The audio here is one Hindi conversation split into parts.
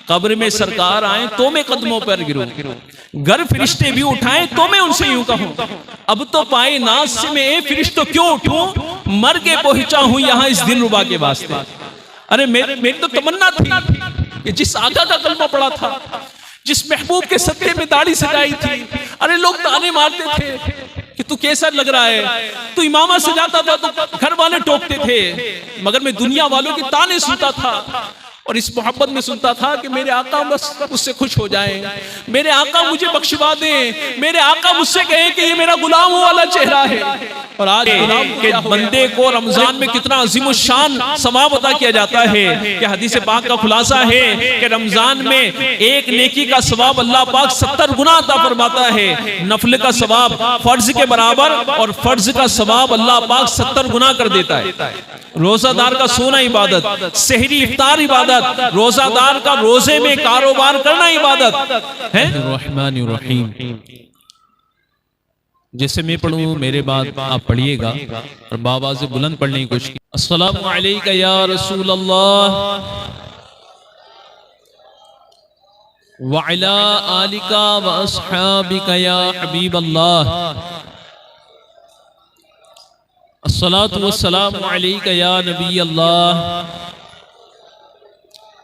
कब्र में सरकार आए तो मैं कदमों पर गिरूं, घर फरिश्ते भी उठाएं तो मैं उनसे यूं कहूं, अब तो पाए नाज से मैं फरिश्तों क्यों उठूं, मर के पहुंचा हूं यहां इस दिल रुबा के वास्ते। अरे मेरी तो तमन्ना थी कि जिस आका का कलमा पड़ा था, जिस महबूब के सत्ते में दाढ़ी सजाई थी, अरे लोग ताने मारते थे कि तू कैसा लग रहा है, तू इमामा सजाता था तो घर वाले टोकते थे, मगर मैं दुनिया वालों के ताने सुनता था और इस मोहब्बत में सुनता था कि मेरे आका बस मुझसे खुश हो जाएं, मेरे आका मुझे बख्शवा दें, मेरे आका मुझसे कहें कि ये मेरा गुलामों वाला चेहरा है। और आज गुलाम के बंदे को रमजान में कितना अजीम शान सवाब अता किया जाता है कि हदीस पाक का खुलासा है कि रमजान में एक नेकी का सवाब अल्लाह पाक 70 गुना अता फरमाता है, नफल का सवाब फर्ज के बराबर और फर्ज का सवाब अल्लाह पाक 70 गुना कर देता है। रोजादार का सोना इबादत, सहरी इफ्तार इबादत, रोजादार का रोजे में कारोबार करना इबादत है। रहमान रहीम, जैसे मैं पढ़ूं मेरे बाद आप पढ़िएगा और बाबा से बुलंद पढ़ने की कोशिश। अस्सलामु अलैका या रसूल अल्लाह व अला आलिका व अस्हाबिका या हबीब अल्लाह, अस्सलातु वस्सलामु अलैका या नबी अल्लाह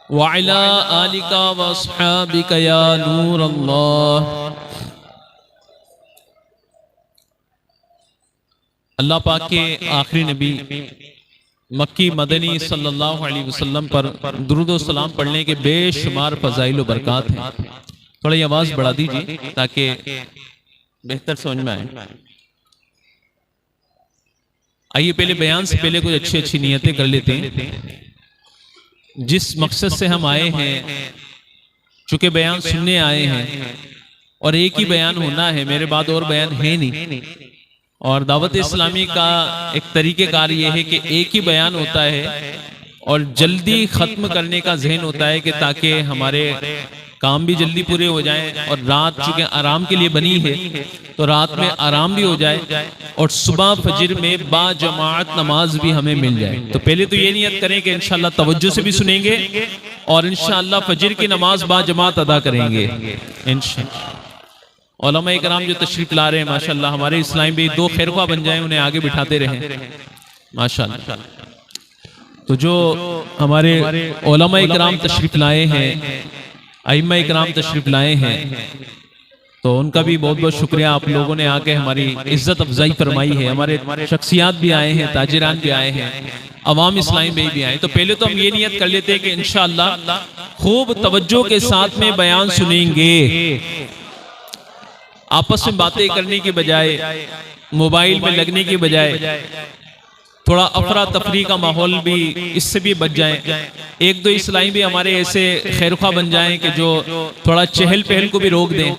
व अला आलिका व अस्हाबिका या नूर अल्लाह। अल्लाह पाक के आखिरी नबी मक्की मदनी सल्लल्लाहु अलैहि वसल्लम पर दुरूद व सलाम पढ़ने के बेशुमार फजाइल व बरक़ात हैं। थोड़ी आवाज़ बढ़ा दीजिए ताकि बेहतर समझ में आए। आइए पहले बयान से पहले कुछ अच्छी अच्छी नियतें कर लेते हैं। जिस मकसद से हम आए हैं, चूंकि बयान सुनने आए हैं और एक ही बयान होना है, मेरे बाद और बयान है नहीं, और दावत इस्लामी का एक तरीक़ेकार ये है कि एक ही बयान होता है और जल्दी ख़त्म करने का जहन होता है कि ताकि हमारे काम भी जल्दी पूरे हो जाएं और रात चूँकि आराम के लिए बनी है तो रात में आराम भी हो जाए और सुबह फजर में बाजमात नमाज भी हमें मिल जाए। तो पहले तो ये नियत करें कि इंशाअल्लाह तवज्जो से भी सुनेंगे और इंशाअल्लाह फजर की नमाज बाजमात अदा करेंगे इंशाअल्लाह। उलमा इकराम जो तशरीफ ला रहे हैं माशाअल्लाह, हमारे इस्लामी भी दो खैरख्वाह बन जाएं, उन्हें आगे बिठाते रहें माशाअल्लाह। तो जो हमारे उलमा इकराम तशरीफ लाए हैं, अइम्मा इकराम तशरीफ लाए हैं, तो उनका भी बहुत बहुत शुक्रिया। आप लोगों ने आके हमारी इज्जत अफजाई फरमाई है। हमारे शख्सियात भी आए हैं, ताजिरान भी आए हैं, अवाम इस्लामी भाई भी आए। तो पहले तो हम ये नियत कर लेते हैं कि इंशाअल्लाह खूब तवज्जो के साथ में बयान सुनेंगे, आपस में बातें करने के बजाय, मोबाइल में लगने के बजाय थोड़ा अफरा तफरी का माहौल भी इससे भी बच जाए। एक दो इस्लामी भी हमारे ऐसे खैरख्वाह बन जाएं कि जो थोड़ा चहल पहल को भी रोक दें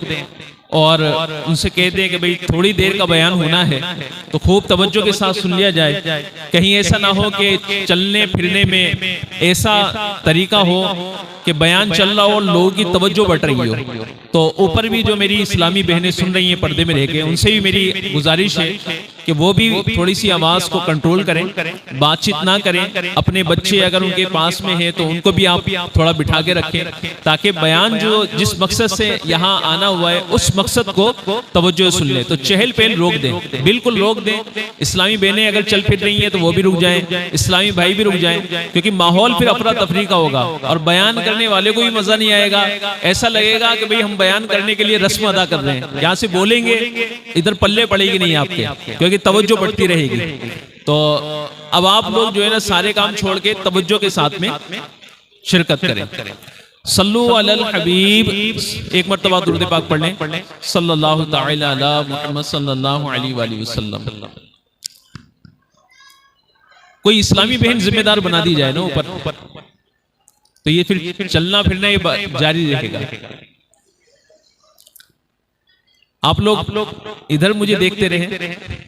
और उनसे कह दें कि भाई थोड़ी देर का बयान होना है तो खूब तवज्जो के साथ सुन लिया जाए। कहीं ऐसा ना हो कि चलने फिरने में ऐसा तरीका हो कि बयान चल रहा हो और लोगों की तवज्जो बट रही हो। तो ऊपर भी जो मेरी इस्लामी बहनें सुन रही हैं पर्दे में रह के, उनसे भी मेरी गुजारिश है कि वो भी थोड़ी सी आवाज़ को कंट्रोल करें, बातचीत ना करें। अपने बच्चे अगर उनके पास में है तो उनको भी आप थोड़ा बिठा के रखें ताकि बयान जो जिस मकसद से यहाँ आना हुआ है उस मकसद को तवज्जो सुन ले। तो चहल पहल रोक दें, बिल्कुल रोक दें। इस्लामी बहनें अगर चल फिर रही हैं तो वो भी रुक जाएं, इस्लामी भाई भी रुक जाएं, क्योंकि माहौल फिर अफरा तफरी का होगा और बयान करने वाले को भी मजा नहीं आएगा। ऐसा लगेगा कि भाई हम बयान करने के लिए रस्म अदा कर रहे हैं, यहाँ से बोलेंगे इधर पल्ले पड़ेगी नहीं आपके, क्योंकि तवज्जो बढ़ती रहेगी। तो अब आप लोग जो है ना सारे काम छोड़ के तवज्जो के साथ में शिरकत करें। सल्लु अलल हबीब, एक मर्तबा दुरूद पाक पढ़ लें, सल्लल्लाहु तआला अला मुहम्मद सल्लल्लाहु अलैहि वसल्लम। कोई इस्लामी बहन जिम्मेदार बना दी जाए ना ऊपर, तो ये फिर चलना फिरना ये जारी रहेगा। आप लोग इधर मुझे देखते रहे,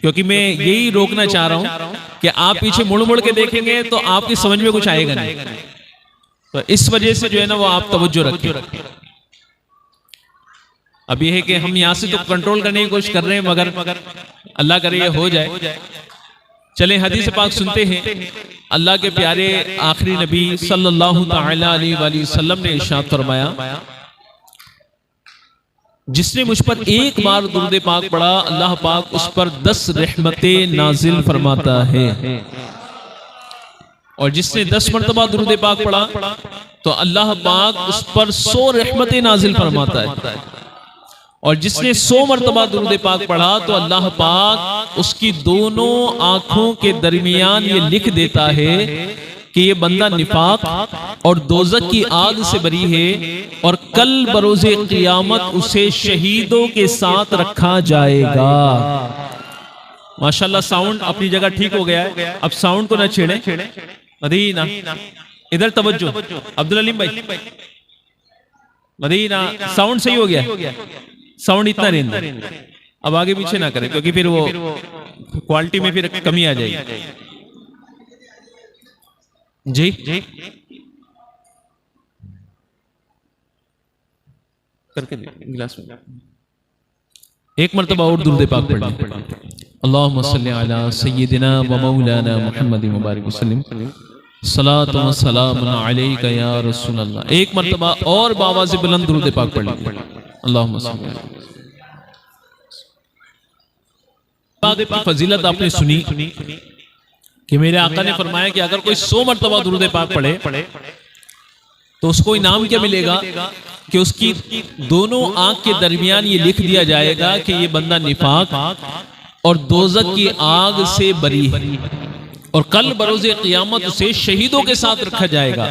क्योंकि मैं यही रोकना चाह रहा हूं कि आप पीछे मुड़ मुड़ के देखेंगे तो आपकी समझ में कुछ आएगा नहीं। तो इस वजह से जो है ना वो आप तवज्जो रखें। अब ये है कि हम यहाँ से तो कंट्रोल करने की कोशिश कर रहे हैं, मगर अल्लाह करे ये हो जाए। चलें हदीस पाक सुनते हैं। अल्लाह के प्यारे आखिरी नबी सल्लल्लाहु तआला अलैहि वसल्लम ने इरशाद फरमाया, जिसने मुझ पर एक बार दुरूद पाक पढ़ा, अल्लाह पाक उस पर 10 रहमतें नाजिल फरमाता है। और जिसने 10 मरतबा दुरूद पाक पढ़ा तो अल्लाह पाक उस पर 100 रहमतें नाजिल फरमाता है। और जिसने 100 मरतबा दुरूद पाक पढ़ा तो अल्लाह पाक उसकी दोनों आंखों के दरमियान ये लिख देता है कि ये बंदा निफाक और दोज़ख की आग से बरी है, और कल बरोज़े क़ियामत उसे शहीदों के साथ रखा जाएगा। माशाल्लाह साउंड अपनी जगह ठीक हो गया है, अब साउंड को ना छेड़े। मदीना इधर तवज्जो, अब्दुल अलीम भाई मदीना, साउंड सही हो गया, साउंड इतना नहीं, अब आगे पीछे ना करें क्योंकि फिर वो क्वालिटी में फिर कमी आ जाएगी। जी करके गिलास में एक मरतबा और दुरूद पाक पढ़, अल्लाहुम्मा सल्ली अला सय्यिदिना व मौलाना मुहम्मद मुबारक वसल्लम, सलातु व सलामुन अलैका या रसूल अल्लाह। एक मरतबा और बावाज़ बुलंद दुरूद पाक पढ़, अल्लाहुम्मा सल्ली अला। पाक की फजीलत आपने सुनी कि मेरे आका ने फरमाया कि अगर कोई 100 मरतबा दुरूद पाक पढ़े तो उसको इनाम क्या मिलेगा कि उसकी दोनों आंख के दरमियान ये लिख दिया जाएगा कि ये बंदा निफाक और दोज़ख की आग से बरी है, और कल बरोज़े क़ियामत उसे शहीदों के साथ रखा जाएगा।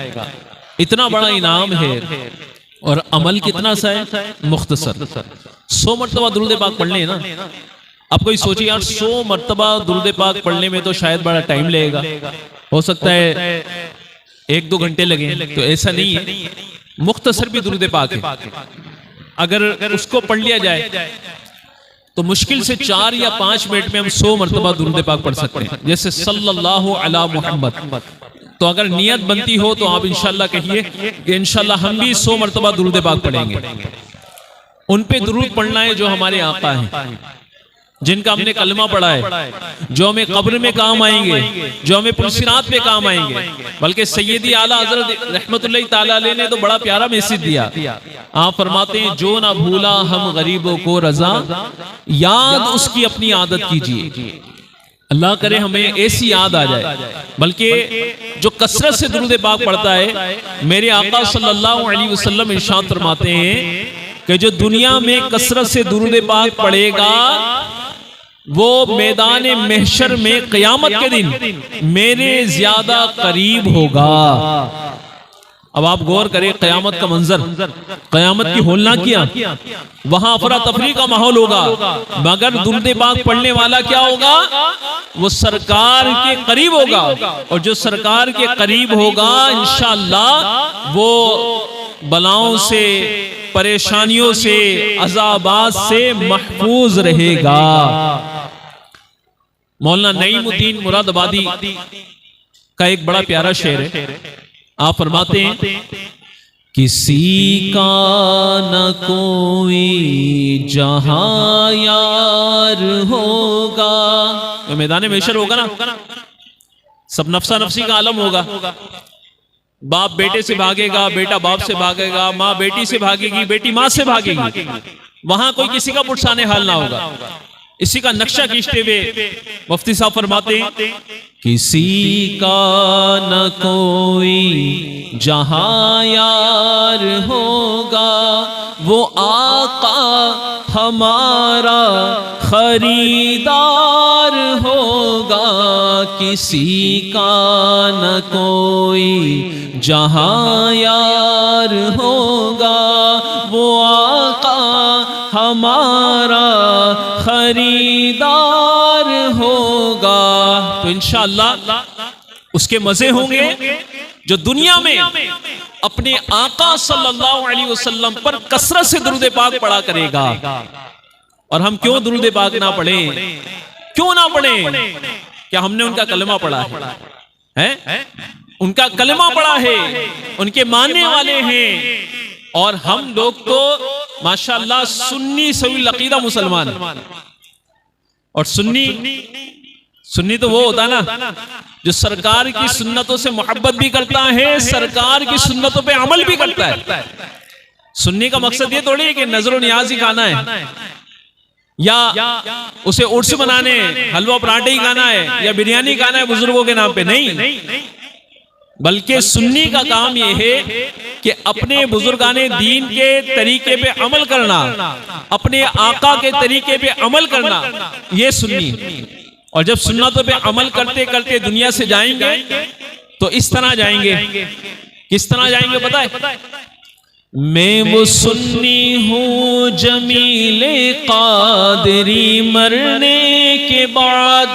इतना बड़ा इनाम है। और अमल कितना सा है, मुख्तसर। 100 मरतबा दुरूद पाक पढ़ लें ना। अब कोई सोचे यार 100 मरतबा दुरूद पाक पढ़ने में तो शायद बड़ा टाइम लगेगा, हो सकता है 1-2 घंटे लगे, तो ऐसा नहीं है। मुख्तसर भी दुरूद पाक है, अगर उसको पढ़ लिया जाए तो मुश्किल से 4 या 5 मिनट में हम 100 मरतबा दुरूद पाक पढ़ सकते हैं। जैसे सल्लल्लाहु अला मुहम्मद, तो अगर नियत बनती हो तो आप इंशाल्लाह कहिए कि इंशाल्लाह हम भी 100 मरतबा दुरूद पाक पढ़ेंगे। उन पे दुरूद पढ़ना है जो हमारे आका हैं, जिनका हमने कलमा पढ़ा है, जो हमें कब्र में काम आएंगे, जो हमें पुलसिरात पे काम आएंगे। बल्कि सैयदी आला हज़रत रहमतुल्लाहि ताला अलैह ने तो बड़ा प्यारा मैसेज दिया। आप फरमाते हैं, जो ना भूला हम गरीबों को रजा, याद उसकी अपनी आदत कीजिए। अल्लाह करे हमें ऐसी याद आ जाए। बल्कि जो कसरत से दुरूद पाक पढ़ता है, मेरे आका सल्लल्लाहु अलैहि वसल्लम इरशाद फरमाते हैं कि जो दुनिया में कसरत से दुरूद पाक पढ़ेगा वो मैदान महशर में क़यामत के दिन मेरे ज्यादा करीब होगा। अब आप गौर करें क़यामत का मंजर, क़यामत की होलना किया, वहां अफरा तफरी का माहौल होगा, मगर दुरूद पाक पढ़ने वाला क्या होगा, वो सरकार के करीब होगा। और जो सरकार के करीब होगा इंशाअल्लाह वो बलाओं से, परेशानियों से, अज़ाबात से महफूज रहेगा। मौलाना नईमुद्दीन मुरादाबादी का एक बड़ा प्यारा शेर है। आप फरमाते हैं, किसी का न कोई जहां यार होगा, तो मैदान महशर होगा ना, सब नफ्सा नफ्सी का आलम होगा। बाप बेटे से भागेगा, बेटा बाप से भागेगा, माँ बेटी से भागेगी, बेटी माँ से भागेगी। वहां कोई किसी का पुरसाने हाल ना होगा। इसी का नक्शा खींचते हुए मुफ्ती साहब फरमाते हैं, किसी का न कोई जहां यार होगा, वो आका हमारा खरीदार होगा। किसी का न कोई जहां यार होगा, वो आका हमारा खरीदार होगा। तो इंशाअल्लाह उसके मजे होंगे जो दुनिया में अपने आका सल्लल्लाहु अलैहि वसल्लम पर कसरत से दुरूद पाक पढ़ा करेगा। और हम क्यों दुरूद पाक ना पढ़े, क्यों ना पढ़े? क्या हमने उनका कलमा पढ़ा है? उनका कलमा पढ़ा है, उनके मानने वाले हैं। और हम लोग तो माशाअल्लाह सुन्नी सवी अकीदा मुसलमान, और सुन्नी सुन्नी तो वो होता है ना जो सरकार की सुन्नतों से मोहब्बत भी करता है, सरकार की सुन्नतों पे अमल भी करता है। सुन्नी का मकसद ये थोड़ी है कि नजर नियाज ही खाना है, या उसे उर्स बनाने हलवा पराठे ही खाना है, या बिरयानी खाना है बुजुर्गों के नाम पे। नहीं, बल्कि सुन्नी का काम यह है कि अपने बुजुर्गाने दीन के तरीके पे अमल करना, अपने आका के तरीके पे अमल करना, ये सुन्नी। और जब सुन्नतों पे अमल करते करते दुनिया से जाएंगे तो इस तरह जाएंगे। किस तरह जाएंगे पता है? मैं वो सुन्नी हूँ जमीले कादरी मरने के बाद,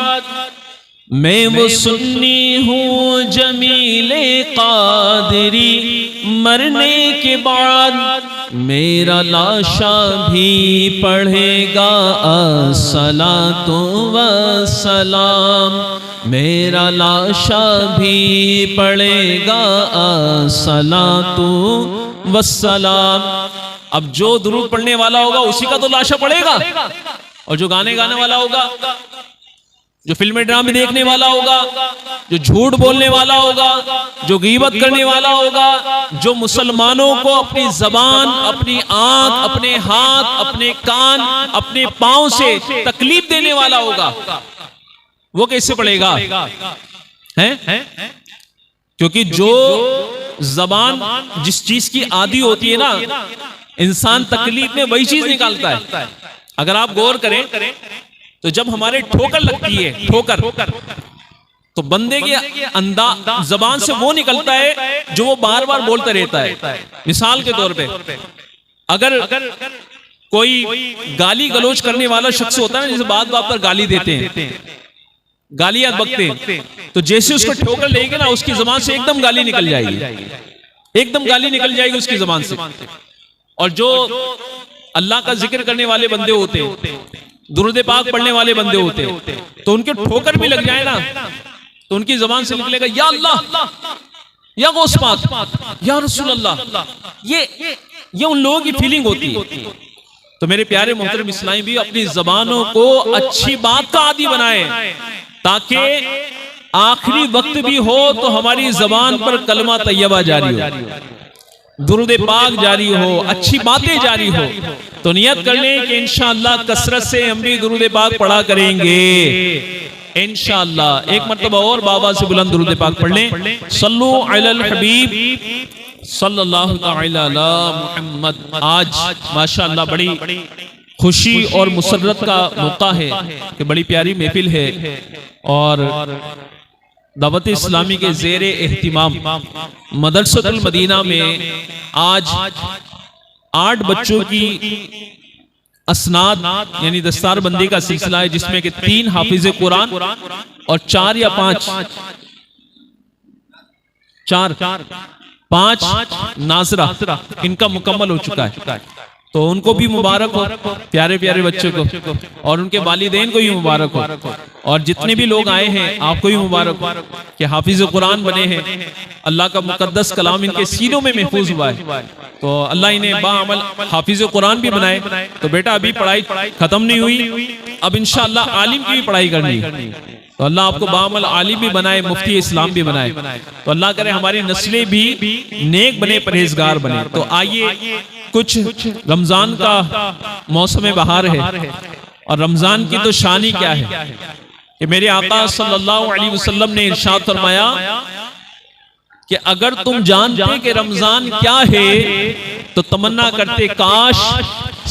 मैं वो सुन्नी हूँ जमीले कादरी मरने के बाद, मेरा लाशा भी पढ़ेगा अस्सलातु वस्सलाम, मेरा लाशा भी पढ़ेगा अस्सलातु वस्सलाम। अब जो दुरूद पढ़ने वाला होगा उसी का तो लाशा पढ़ेगा, और जो गाने गाने वाला होगा, जो फिल्में ड्रामे देखने वाला होगा, जो झूठ बोलने वाला होगा, जो गीबत करने वाला होगा, जो मुसलमानों को अपनी जबान, अपनी आंख, अपने हाथ, अपने कान, अपने पांव से तकलीफ देने वाला होगा, वो कैसे पढ़ेगा? हैं? क्योंकि जो जबान जिस चीज की आदी होती है ना, इंसान तकलीफ में वही चीज निकालता है। अगर आप गौर करें तो जब हमारे ठोकर लगती है, ठोकर, तो बंदे के जबान से वो निकलता है जो वो बार बार बोलता रहता है। मिसाल के तौर पे अगर कोई गाली गलोच करने वाला शख्स होता है ना, जिसे बात बात पर गाली देते हैं, गालियां बकते हैं, तो जैसे उसको ठोकर लेंगे ना, उसकी जबान से एकदम गाली निकल जाएगी, एकदम गाली निकल जाएगी उसकी जबान से। और जो अल्लाह का जिक्र करने वाले बंदे होते हैं, दुरूद पाक पढ़ने वाले बंदे होते हैं, तो उनके ठोकर भी लग जाए ना, तो उनकी जबान से निकलेगा या अल्लाह, या गौस पाक, या रसूल अल्लाह। ये उन लोगों की फीलिंग होती है। तो मेरे प्यारे मोहतरम इस्लामी भी अपनी जबानों को अच्छी बात का आदी बनाए, ताकि आखिरी वक्त भी हो तो हमारी जबान पर कलमा तैयबा जारी हो, दुरूद पाक जारी हो, अच्छी बातें जारी हो। तो नियत कर लें कि इंशाअल्लाह कसरत से हम भी दुरूद पाक पढ़ा करेंगे इंशाअल्लाह। एक मर्तबा और बाबा से बुलंद दुरूद पाक पढ़ लें। सल्लु अलल हबीब सल्लल्लाहु तआला अला मुहम्मद। आज माशाअल्लाह बड़ी खुशी और मुसर्रत का मौका है कि बड़ी प्यारी महफिल है, और दावत इस्लामी के ज़ेरे एहतिमाम मदरसतुल मदीना में आज 8 बच्चों की असनाद यानी दस्तारबंदी का सिलसिला है, जिसमें कि 3 हाफिज कुरान और 4 या 5 नाजरा इनका मुकम्मल हो चुका है। तो उनको भी मुबारक हो, प्यारे प्यारे बच्चों को, और उनके वालिदैन को भी मुबारक हो, और जितने भी लोग आए हैं आपको भी मुबारक हो कि हाफिज कुरान बने हैं। अल्लाह का मुकद्दस कलाम इनके सीनों में महफूज हुआ है, तो अल्लाह इन्हें बाअमल हाफिज कुरान भी बनाए। तो बेटा अभी पढ़ाई खत्म नहीं हुई, अब इंशाअल्लाह आलिम की भी पढ़ाई करनी है, तो अल्लाह आपको बाअमल आलिम भी बनाए, मुफ्ती इस्लाम भी बनाए। तो अल्लाह करे हमारी नस्लें भी नेक बने, परहेजगार बने। तो आइए, कुछ रमजान का मौसम बहार है, और रमजान की तो शानी क्या है कि मेरे आका सल्लल्लाहु अलैहि वसल्लम ने इरशाद फरमाया कि अगर तुम जानते कि रमजान क्या है तो तमन्ना करते काश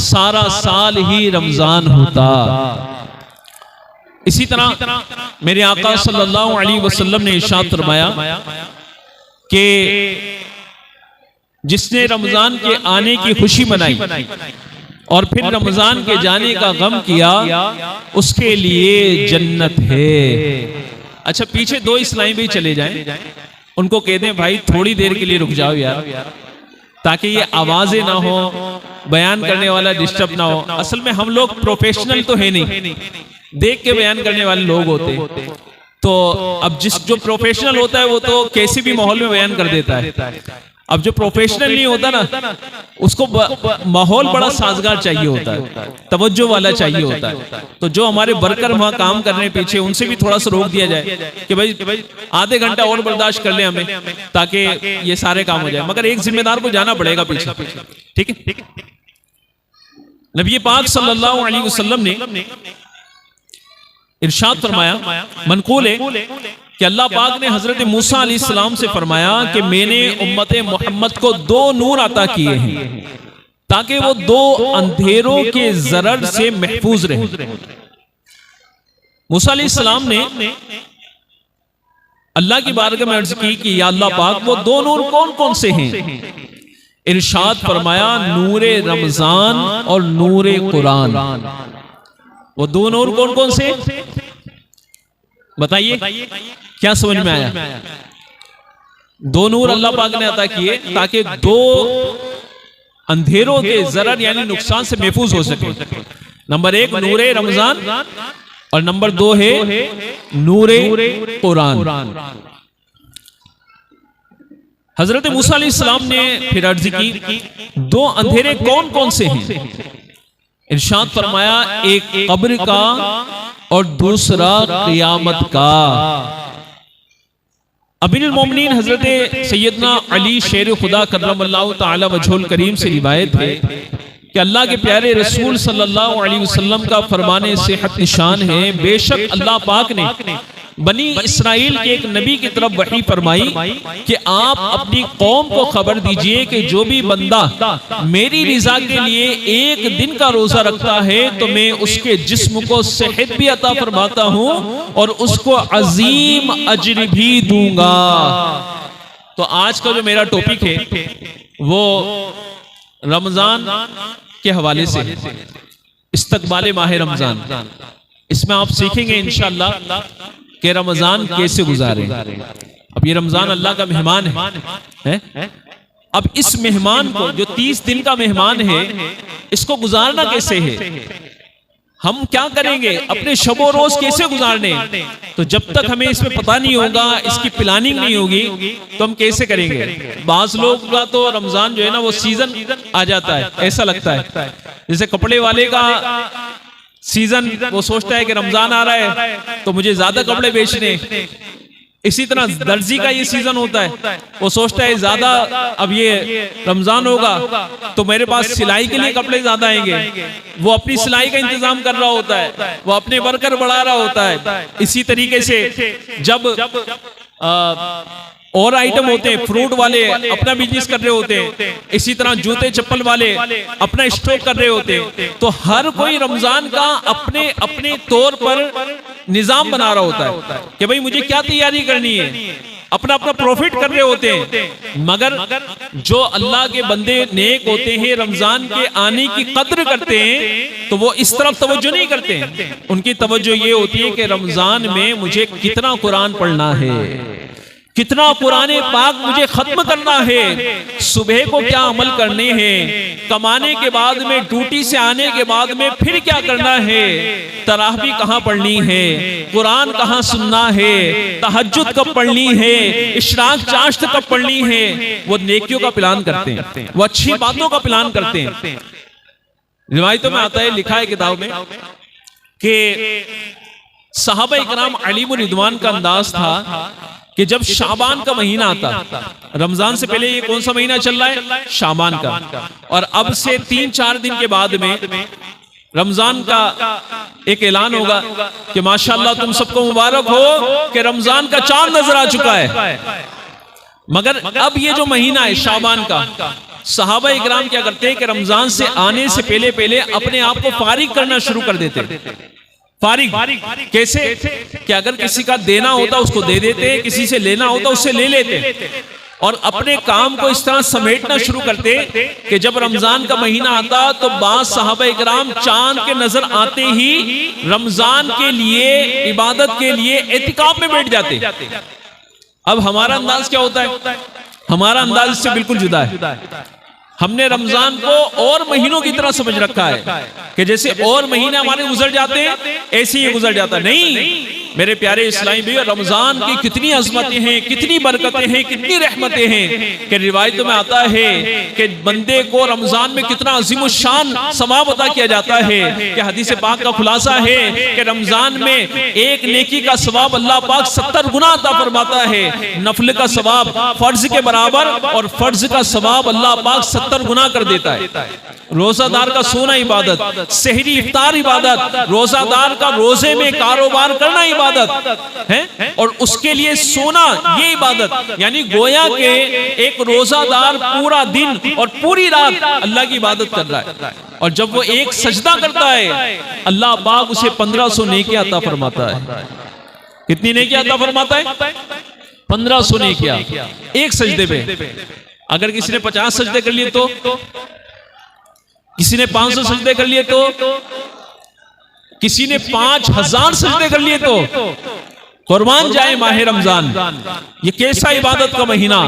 सारा साल ही रमजान होता। इसी तरह मेरे आका सल्लल्लाहु अलैहि वसल्लम ने इरशाद फरमाया कि जिसने रमजान के आने की खुशी मनाई और फिर रमजान के जाने का गम किया, उसके लिए जन्नत है। अच्छा, पीछे 2 इस्लामी भी चले जाएं, उनको कह दें भाई थोड़ी देर के लिए रुक जाओ यार, ताकि ये आवाजें ना हो, बयान करने वाला डिस्टर्ब ना हो। असल में हम लोग प्रोफेशनल तो है नहीं, देख के बयान करने वाले लोग होते। तो अब जो प्रोफेशनल होता है वो तो कैसे भी माहौल में बयान कर देता है। अब जो प्रोफेशनल नहीं होता ना, उसको माहौल बड़ा साजगार चाहिए होता है, तवज्जो वाला चाहिए होता है। तो जो हमारे वर्कर वहां काम कर रहे हैं पीछे, उनसे भी थोड़ा सा रोक दिया जाए कि भाई आधे घंटा और बर्दाश्त कर ले हमें, ताकि ये सारे काम हो जाए। मगर एक जिम्मेदार को जाना पड़ेगा पीछे, ठीक है। नबी पाक सल्लल्लाहु अलैहि वसल्लम ने इरशाद फरमाया, मनकूल है कि अल्लाह पाक ने हजरत मूसा अलैहिस्सलाम से फरमाया कि मैंने उम्मत मोहम्मद को 2 नूर अता किए हैं ताकि वो 2 अंधेरों के जरर से महफूज रहे। मूसा अलैहिस्सलाम ने अल्लाह की बारगाह में अर्ज की कि या अल्लाह पाक, वो 2 नूर कौन कौन से हैं? इरशाद फरमाया, नूरे रमजान और नूरे कुरान। वो 2 नूर कौन कौन से? बताइए, क्या समझ में आया? 2 नूर अल्लाह पाक ने अता किए ताकि 2 अंधेरों के जरर यानी नुकसान से महफूज हो सके। नंबर 1 नूरे रमजान और नंबर 2 है नूरे कुरान। हजरत मूसा अलैहिस्सलाम ने फिर अर्ज की, 2 अंधेरे कौन कौन से हैं? इरशाद फरमाया, एक कब्र का और दूसरा क़यामत का। अमीरुल मोमिनीन हजरत सैयदना अली शेर खुदा कर्रमल्लाहु तआला वजहुल करीम से रिवायत है कि अल्लाह के प्यारे रसूल सल्लल्लाहु अलैहि वसल्लम का फरमाने सेहत निशान है, बेशक अल्लाह पाक ने बनी इसराइल के एक नबी की तरफ वही फरमाई कि आप अपनी कौम को खबर दीजिए कि जो भी बंदा मेरी रिजा के लिए 1 दिन का रोजा रखता है तो मैं उसके जिस्म को सेहत भी अता फरमाता हूं और उसको अजीम अजर भी दूंगा। तो आज का जो मेरा टॉपिक है वो रमजान के हवाले से, इस्तकबाल माह रमजान। इसमें आप सीखेंगे इंशाअल्लाह कि रमजान कैसे गुजारे। अब ये रमजान अल्लाह का मेहमान है। अब इस मेहमान को, जो 30 दिन का मेहमान है, इसको गुजारना कैसे है? हम क्या करेंगे? अपने शबो रोज कैसे गुजारने? तो जब तक हमें इसमें पता नहीं होगा, इसकी प्लानिंग नहीं होगी, तो हम कैसे करेंगे? बाज लोग का तो रमजान जो है ना वो सीजन आ जाता है, ऐसा लगता है जैसे कपड़े वाले का सीजन, वो सोचता है कि रमजान आ रहा है तो मुझे ज्यादा कपड़े बेचने। इसी तरह दर्जी का ये सीजन होता है, वो सोचता है ज्यादा अब ये रमजान होगा तो मेरे पास सिलाई के लिए कपड़े ज्यादा आएंगे, वो अपनी सिलाई का इंतजाम कर रहा होता है, वो अपने वर्कर बढ़ा रहा होता है। इसी तरीके से जब और आइटम होते हैं, फ्रूट वाले अपना बिजनेस कर रहे होते हैं, इसी तरह जूते चप्पल वाले अपना स्टॉक कर रहे होते हैं। तो हर कोई रमजान का अपने अपने तौर पर निजाम बना रहा होता है कि भाई मुझे क्या तैयारी करनी है, अपना अपना प्रॉफिट कर रहे होते हैं। मगर जो अल्लाह के बंदे नेक होते हैं, रमजान के आने की कद्र करते हैं, तो वो इस तरफ तवज्जो नहीं करते हैं। उनकी तवज्जो ये होती है कि रमजान में मुझे कितना कुरान पढ़ना है, कितना कुरान पाक मुझे खत्म करना है, सुबह को क्या अमल करने हैं, कमाने के बाद में, ड्यूटी से आने के बाद में फिर क्या करना है, तरावी कहाँ पढ़नी है, कुरान कहाँ सुनना है, तहज्जुद कब पढ़नी है, इशराक चाश्त कब पढ़नी है। वो नेकियों का प्लान करते हैं, वो अच्छी बातों का प्लान करते हैं। रिवायतों में आता है, लिखा है किताब में कि सहाबा इकराम अलैहिम रिदवान का अंदाज था कि जब शाबान का महीना आता, रमजान से पहले ये कौन सा महीना चल रहा है? शाबान का। और अब से 3-4 दिन के बाद में रमजान का एक ऐलान होगा कि माशाअल्लाह तुम सबको मुबारक हो कि रमजान का चांद नजर आ चुका है। मगर अब ये जो महीना है शाबान का, सहाबा इकराम क्या करते हैं कि रमजान से आने से पहले पहले अपने आप को फारिग करना शुरू कर देते। फारिग कैसे? कि अगर किसी का देना होता उसको दे देते, किसी से लेना होता उससे ले लेते, और अपने काम को इस तरह समेटना शुरू करते कि जब रमजान का महीना आता तो बाज़ सहाबा इकराम चांद के नजर आते ही रमजान के लिए, इबादत के लिए एतिकाफ में बैठ जाते। अब हमारा अंदाज क्या होता है? हमारा अंदाज इससे बिल्कुल जुदा है। हमने रमजान को और महीनों की तरह समझ रखा है कि जैसे और महीने हमारे गुजर जाते हैं ऐसे ही गुजर जाता। नहीं मेरे प्यारे इस्लामी भाई, रमजान की कितनी अजमतें हैं, कितनी बरकतें हैं, कितनी रहमतें हैं कि रिवायतों में आता है कि बंदे को रमजान में कितना अजीम शान सवाब अता किया जाता है कि हदीस पाक का खुलासा है कि रमजान में एक नेकी का सवाब अल्लाह पाक 70 गुना अता फरमाता है। नफल का सवाब फर्ज के बराबर और फर्ज का सवाब अल्लाह पाक 70 गुना कर देता है। रोजादार का सोना इबादत, सहरी इफ्तार इबादत, रोजादार का रोजे में कारोबार करना इबादत है और उसके लिए सोना ये इबादत। यानी गोया के एक रोजादार पूरा दिन और पूरी रात अल्लाह की इबादत कर रहा है और जब वो एक सजदा करता है अल्लाह पाक उसे 1500 नेकियां अता फरमाता है। कितनी नेकियां अता फरमाता है? 1500 नेकियां एक सजदे पे। अगर किसी ने 50 सजदे कर लिए तो, किसी ने 500 सजदे कर लिए तो, किसी ने 5000 सजदे कर लिए तो कुर्बान जाए माह रमजान। ये कैसा इबादत का महीना,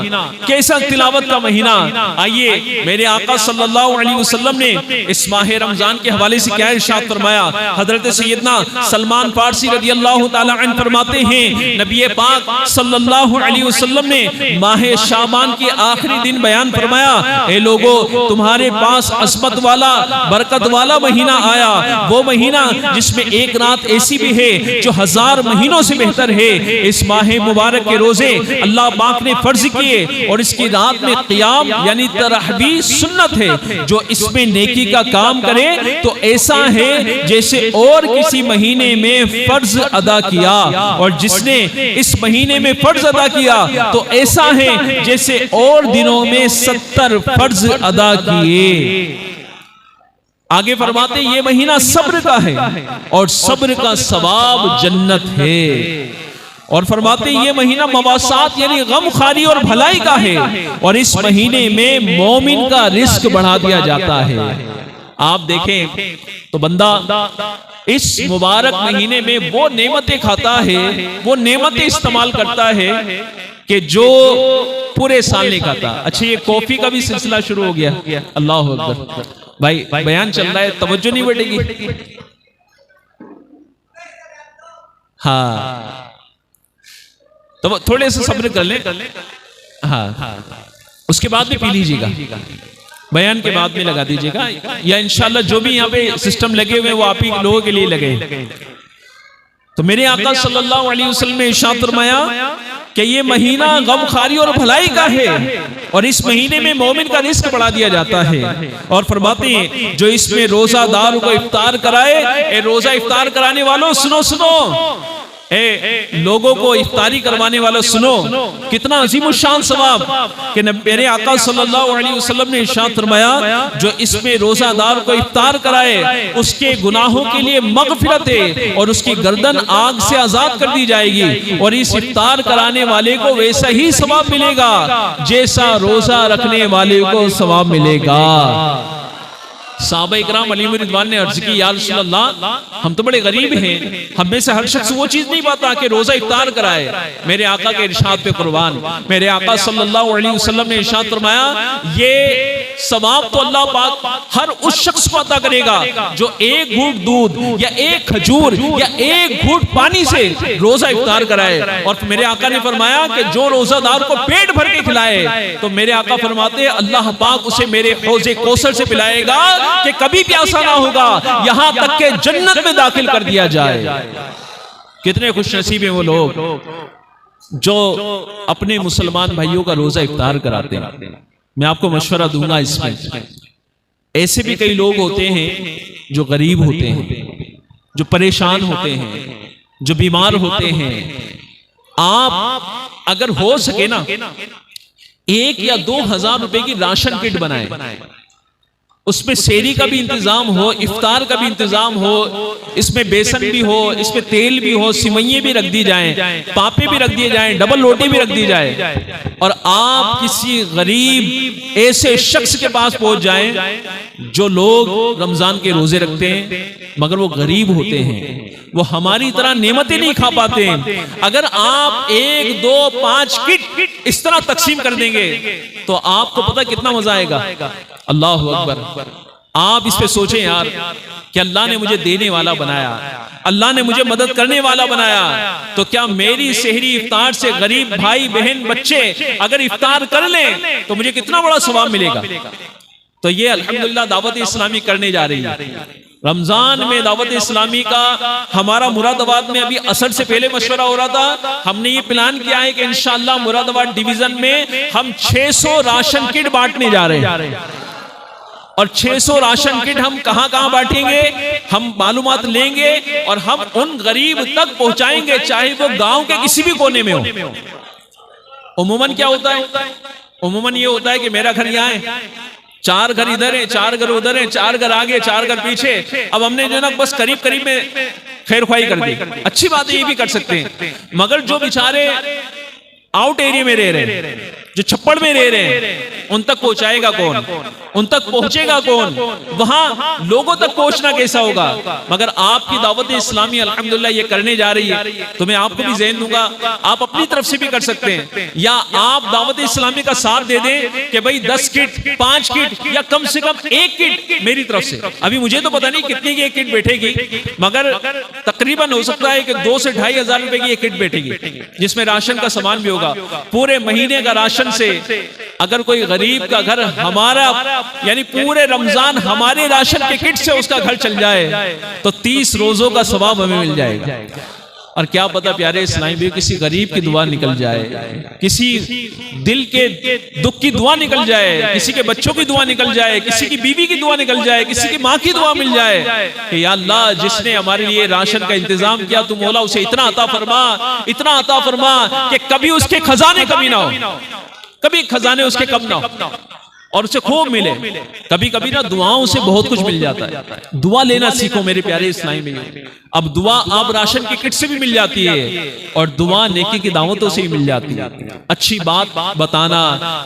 कैसा तिलावत का महीना। आइए मेरे आका सल्लल्लाहु अलैहि वसल्लम ने इस माह रमजान के हवाले से क्या इरशाद फरमाया। हजरत सैयदना सलमान फारसी रदियल्लाहु ताला अन्हु फरमाते हैं, नबी पाक सल्लल्लाहु अलैहि वसल्लम ने माह शाबान के आखिरी दिन बयान फरमाया, ए लोगों तुम्हारे पास अस्मत वाला बरकत वाला महीना आया, वो महीना जिसमें एक रात ऐसी भी है जो 1000 महीनों से बेहतर है। इस माह मुबारक के रोजे अल्लाह पाक ने फर्ज किए और इसकी रात में क़ियाम यानी तरावीह सुन्नत है। जो इसमें नेकी का काम करे तो ऐसा है जैसे और किसी महीने में फर्ज अदा किया, और जिसने इस महीने में फर्ज अदा किया तो ऐसा है जैसे और दिनों में 70 फर्ज अदा किए। आगे फरमाते ये महीना सब्र का है और सब्र का सवाब जन्नत है। और फरमाते ये महीना मवासात यानी गम खारी और भलाई का है और इस महीने में मोमिन का रिस्क बढ़ा दिया जाता है। आप देखें तो बंदा इस मुबारक महीने में वो नेमतें खाता है, वो नेमतें इस्तेमाल करता है कि जो पूरे साल नहीं खाता। अच्छा ये कॉफी का भी सिलसिला शुरू हो गया। अल्लाह अकबर। भाई बयान चल रहा है, तवज्जो नहीं बढ़ेगी। हाँ तो थोड़े से सब्र कर ले। हाँ उसके बाद में पी लीजिएगा, बयान के बाद में लगा दीजिएगा, या इंशाल्लाह जो भी यहाँ पे सिस्टम लगे हुए वो आप ही लोगों के लिए लगे। तो मेरे आका सल्लल्लाहु अलैहि वसल्लम ने इरशाद फरमाया कि ये महीना गमखारी और भलाई का है और इस महीने में मोमिन का रिस्क बढ़ा दिया जाता है। और फरमाते हैं जो इसमें रोजादार को इफ्तार कराए, ए रोजा इफ्तार कराने वालों सुनो सुनो, लोगों को इफ्तारी करवाने वाला सुनो, कितना अजीम शान सवाब कि मेरे आका सल्लल्लाहु अलैहि वसल्लम ने इरशाद फरमाया जो इसमें रोजादार को इफ्तार कराए उसके गुनाहों के लिए मगफिरत है और उसकी गर्दन आग से आजाद कर दी जाएगी और इस इफ्तार कराने वाले को वैसा ही सवाब मिलेगा जैसा रोजा रखने वाले को सवाब मिलेगा। साहबा-ए-किराम अलैहिम रिज़वान ने अर्ज की, या रसूल अल्लाह हम तो बड़े गरीब हैं, हम में से हर शख्स वो चीज नहीं पाता कि रोजा इफ्तार कराए। मेरे आका के इरशाद पे कुर्बान, मेरे आका सल्लल्लाहु अलैहि वसल्लम ने इरशाद फरमाया ये सवाब तो अल्लाह पाक हर उस शख्स को अता करेगा जो एक घूंट दूध या एक खजूर या एक घूंट पानी से रोजा इफ्तार कराए। और मेरे आका ने फरमाया कि जो रोजादार को पेट भर के खिलाए तो मेरे आका फरमाते अल्लाह पाक उसे मेरे हौज़े कौसर से पिलाएगा कि कभी प्यासा ना होगा, यहां तक के जन्नत में दाखिल कर दिया जाए। कितने खुशनसीब हैं वो लोग जो अपने मुसलमान भाइयों का रोजा इफ्तार कराते हैं। मैं आपको मशवरा दूंगा इसमें, ऐसे भी कई लोग होते हैं जो गरीब होते हैं, जो परेशान होते हैं, जो बीमार होते हैं। आप अगर हो सके ना 1 या 2 हजार रुपए की राशन किट बनाए, उसमें सेरी का भी इंतजाम हो, इफ्तार का भी इंतजाम हो, इसमें बेसन भी हो, इसमें तेल भी हो, सिवैयां भी रख दी जाएं, पापे भी रख दिए जाएं, डबल रोटी भी रख दी जाए और आप किसी गरीब ऐसे शख्स के पास पहुंच जाएं जो लोग रमजान के रोजे रखते हैं मगर वो गरीब होते हैं, वो हमारी तरह नेमतें नहीं खा पाते हैं। अगर आप 1, 2, 5 किट इस तरह तकसीम कर देंगे तो आपको पता कितना मजा आएगा। अल्लाह अकबर। आप इस पे सोचें यार कि अल्लाह ने मुझे देने वाला बनाया, अल्लाह ने मुझे मदद करने वाला बनाया, तो क्या मेरी सेहरी इफ्तार से गरीब भाई बहन बच्चे अगर इफ्तार कर लें तो मुझे कितना बड़ा सवाब मिलेगा। तो ये अल्हम्दुलिल्लाह दावत इस्लामी करने जा रही है। रमजान में दावत इस्लामी का हमारा मुरादाबाद में अभी असर से पहले मशवरा हो रहा था। हमने ये प्लान किया है कि इंशाअल्लाह मुरादाबाद डिवीजन में हम 600 राशन किट बांटने जा रहे हैं। और 600 राशन किट हम कहां कहां बांटेंगे, हम मालूमात लेंगे और हम उन गरीब तक पहुंचाएंगे, चाहे वो गांव के किसी भी कोने में हो। उमूमन क्या होता है, उमूमन ये होता है कि मेरा घर यहाँ है, 4 घर इधर है, 4 घर उधर है, 4 घर आगे, 4 घर पीछे। अब हमने जो ना बस करीब करीब में खैर ख्वाही कर दी। अच्छी बात है, ये भी कर सकते हैं, मगर जो बेचारे आउट एरिया में रह रहे हैं, जो छप्पड़ में रह रहे हैं, उन तक पहुंचाएगा कौन, उन तक पहुंचेगा कौन, वहां लोगों तक पहुंचना कैसा होगा। मगर आपकी दावत इस्लामी अल्हम्दुलिल्लाह ये करने जा रही है, तो मैं आपको भी ज़हन दूंगा, आप अपनी तरफ से भी कर सकते हैं, या आप दावत इस्लामी का साथ दे दें कि भाई 10 किट, 5 किट या कम से कम 1 किट मेरी तरफ से। अभी मुझे तो पता नहीं कितनी की 1 किट बैठेगी, मगर तकरीबन हो सकता है कि 2 से 2,500 रुपए की 1 किट बैठेगी, जिसमें राशन का सामान भी होगा। पूरे महीने का राशन से अगर कोई गरीब का घर हमारा, यानी पूरे रमजान हमारे राशन के किट से उसका घर चल जाए तो 30 रोजों का सवाब हमें मिल जाएगा। और क्या पता प्यारे इस्लामी भी किसी गरीब की दुआ निकल जाए, किसी दिल के दुख की दुआ निकल जाए, किसी के बच्चों की दुआ निकल जाए, किसी की बीवी की दुआ निकल जाए, किसी की माँ की दुआ मिल जाए कि या अल्लाह जिसने हमारे लिए राशन का इंतजाम किया, तू मौला उसे इतना अता फरमा, इतना अता फरमा कि कभी उसके खजाने कमी ना हो, कभी खजाने उसके कम ना हो और उसे खूब मिले। कभी कभी ना दुआओं से बहुत कुछ मिल जाता है। दुआ लेना सीखो मेरे प्यारे इस्लामी में। अब दुआ आप राशन की किट से भी मिल जाती है और दुआ नेकी की दावतों से भी मिल जाती है। अच्छी बात बताना,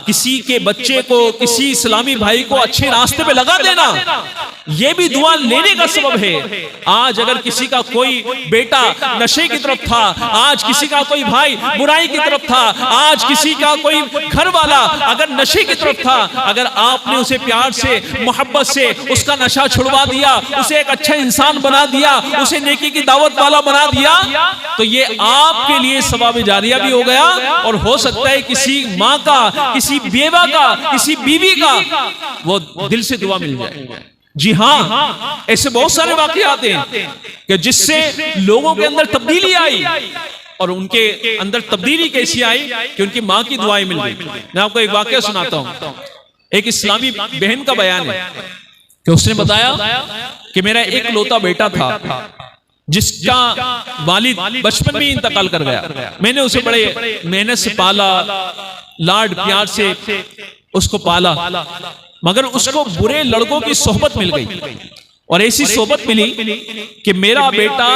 किसी के बच्चे को, किसी इस्लामी भाई को अच्छे रास्ते पे लगा देना, ये भी दुआ लेने का सबब है। आज अगर किसी का कोई बेटा नशे की तरफ था, आज किसी का कोई भाई बुराई की तरफ था, आज किसी का कोई घर वाला अगर नशे की तरफ था, अगर आपने उसे प्यार से, मोहब्बत से उसका नशा छुड़वा दिया, उसे एक अच्छा इंसान बना दिया, उसे नेकी की दावत वाला बना दिया, तो ये आपके लिए सवाब जारिया भी हो गया। और हो सकता है किसी माँ का, किसी बेवा का, किसी बीवी का वो दिल से दुआ मिल जाए। जी हाँ, ऐसे बहुत सारे वाकयात हैं कि जिससे लोगों के अंदर तब्दीली आई। और उनके अंदर तब्दीली कैसी आई कि उनकी माँ की दुआएं मिल गई। मैं आपको एक वाकया सुनाता हूँ। एक इस्लामी बहन का बयान है कि उसने बताया कि मेरा एक लौता बेटा था जिसका वालिद बचपन में इंतकाल कर गया। मैंने उसे बड़े मेहनत से पाला, लाड प्यार से उसको पाला, मगर उसको बुरे लड़कों की सोहबत मिल गई और ऐसी सोहबत मिली कि मेरा बेटा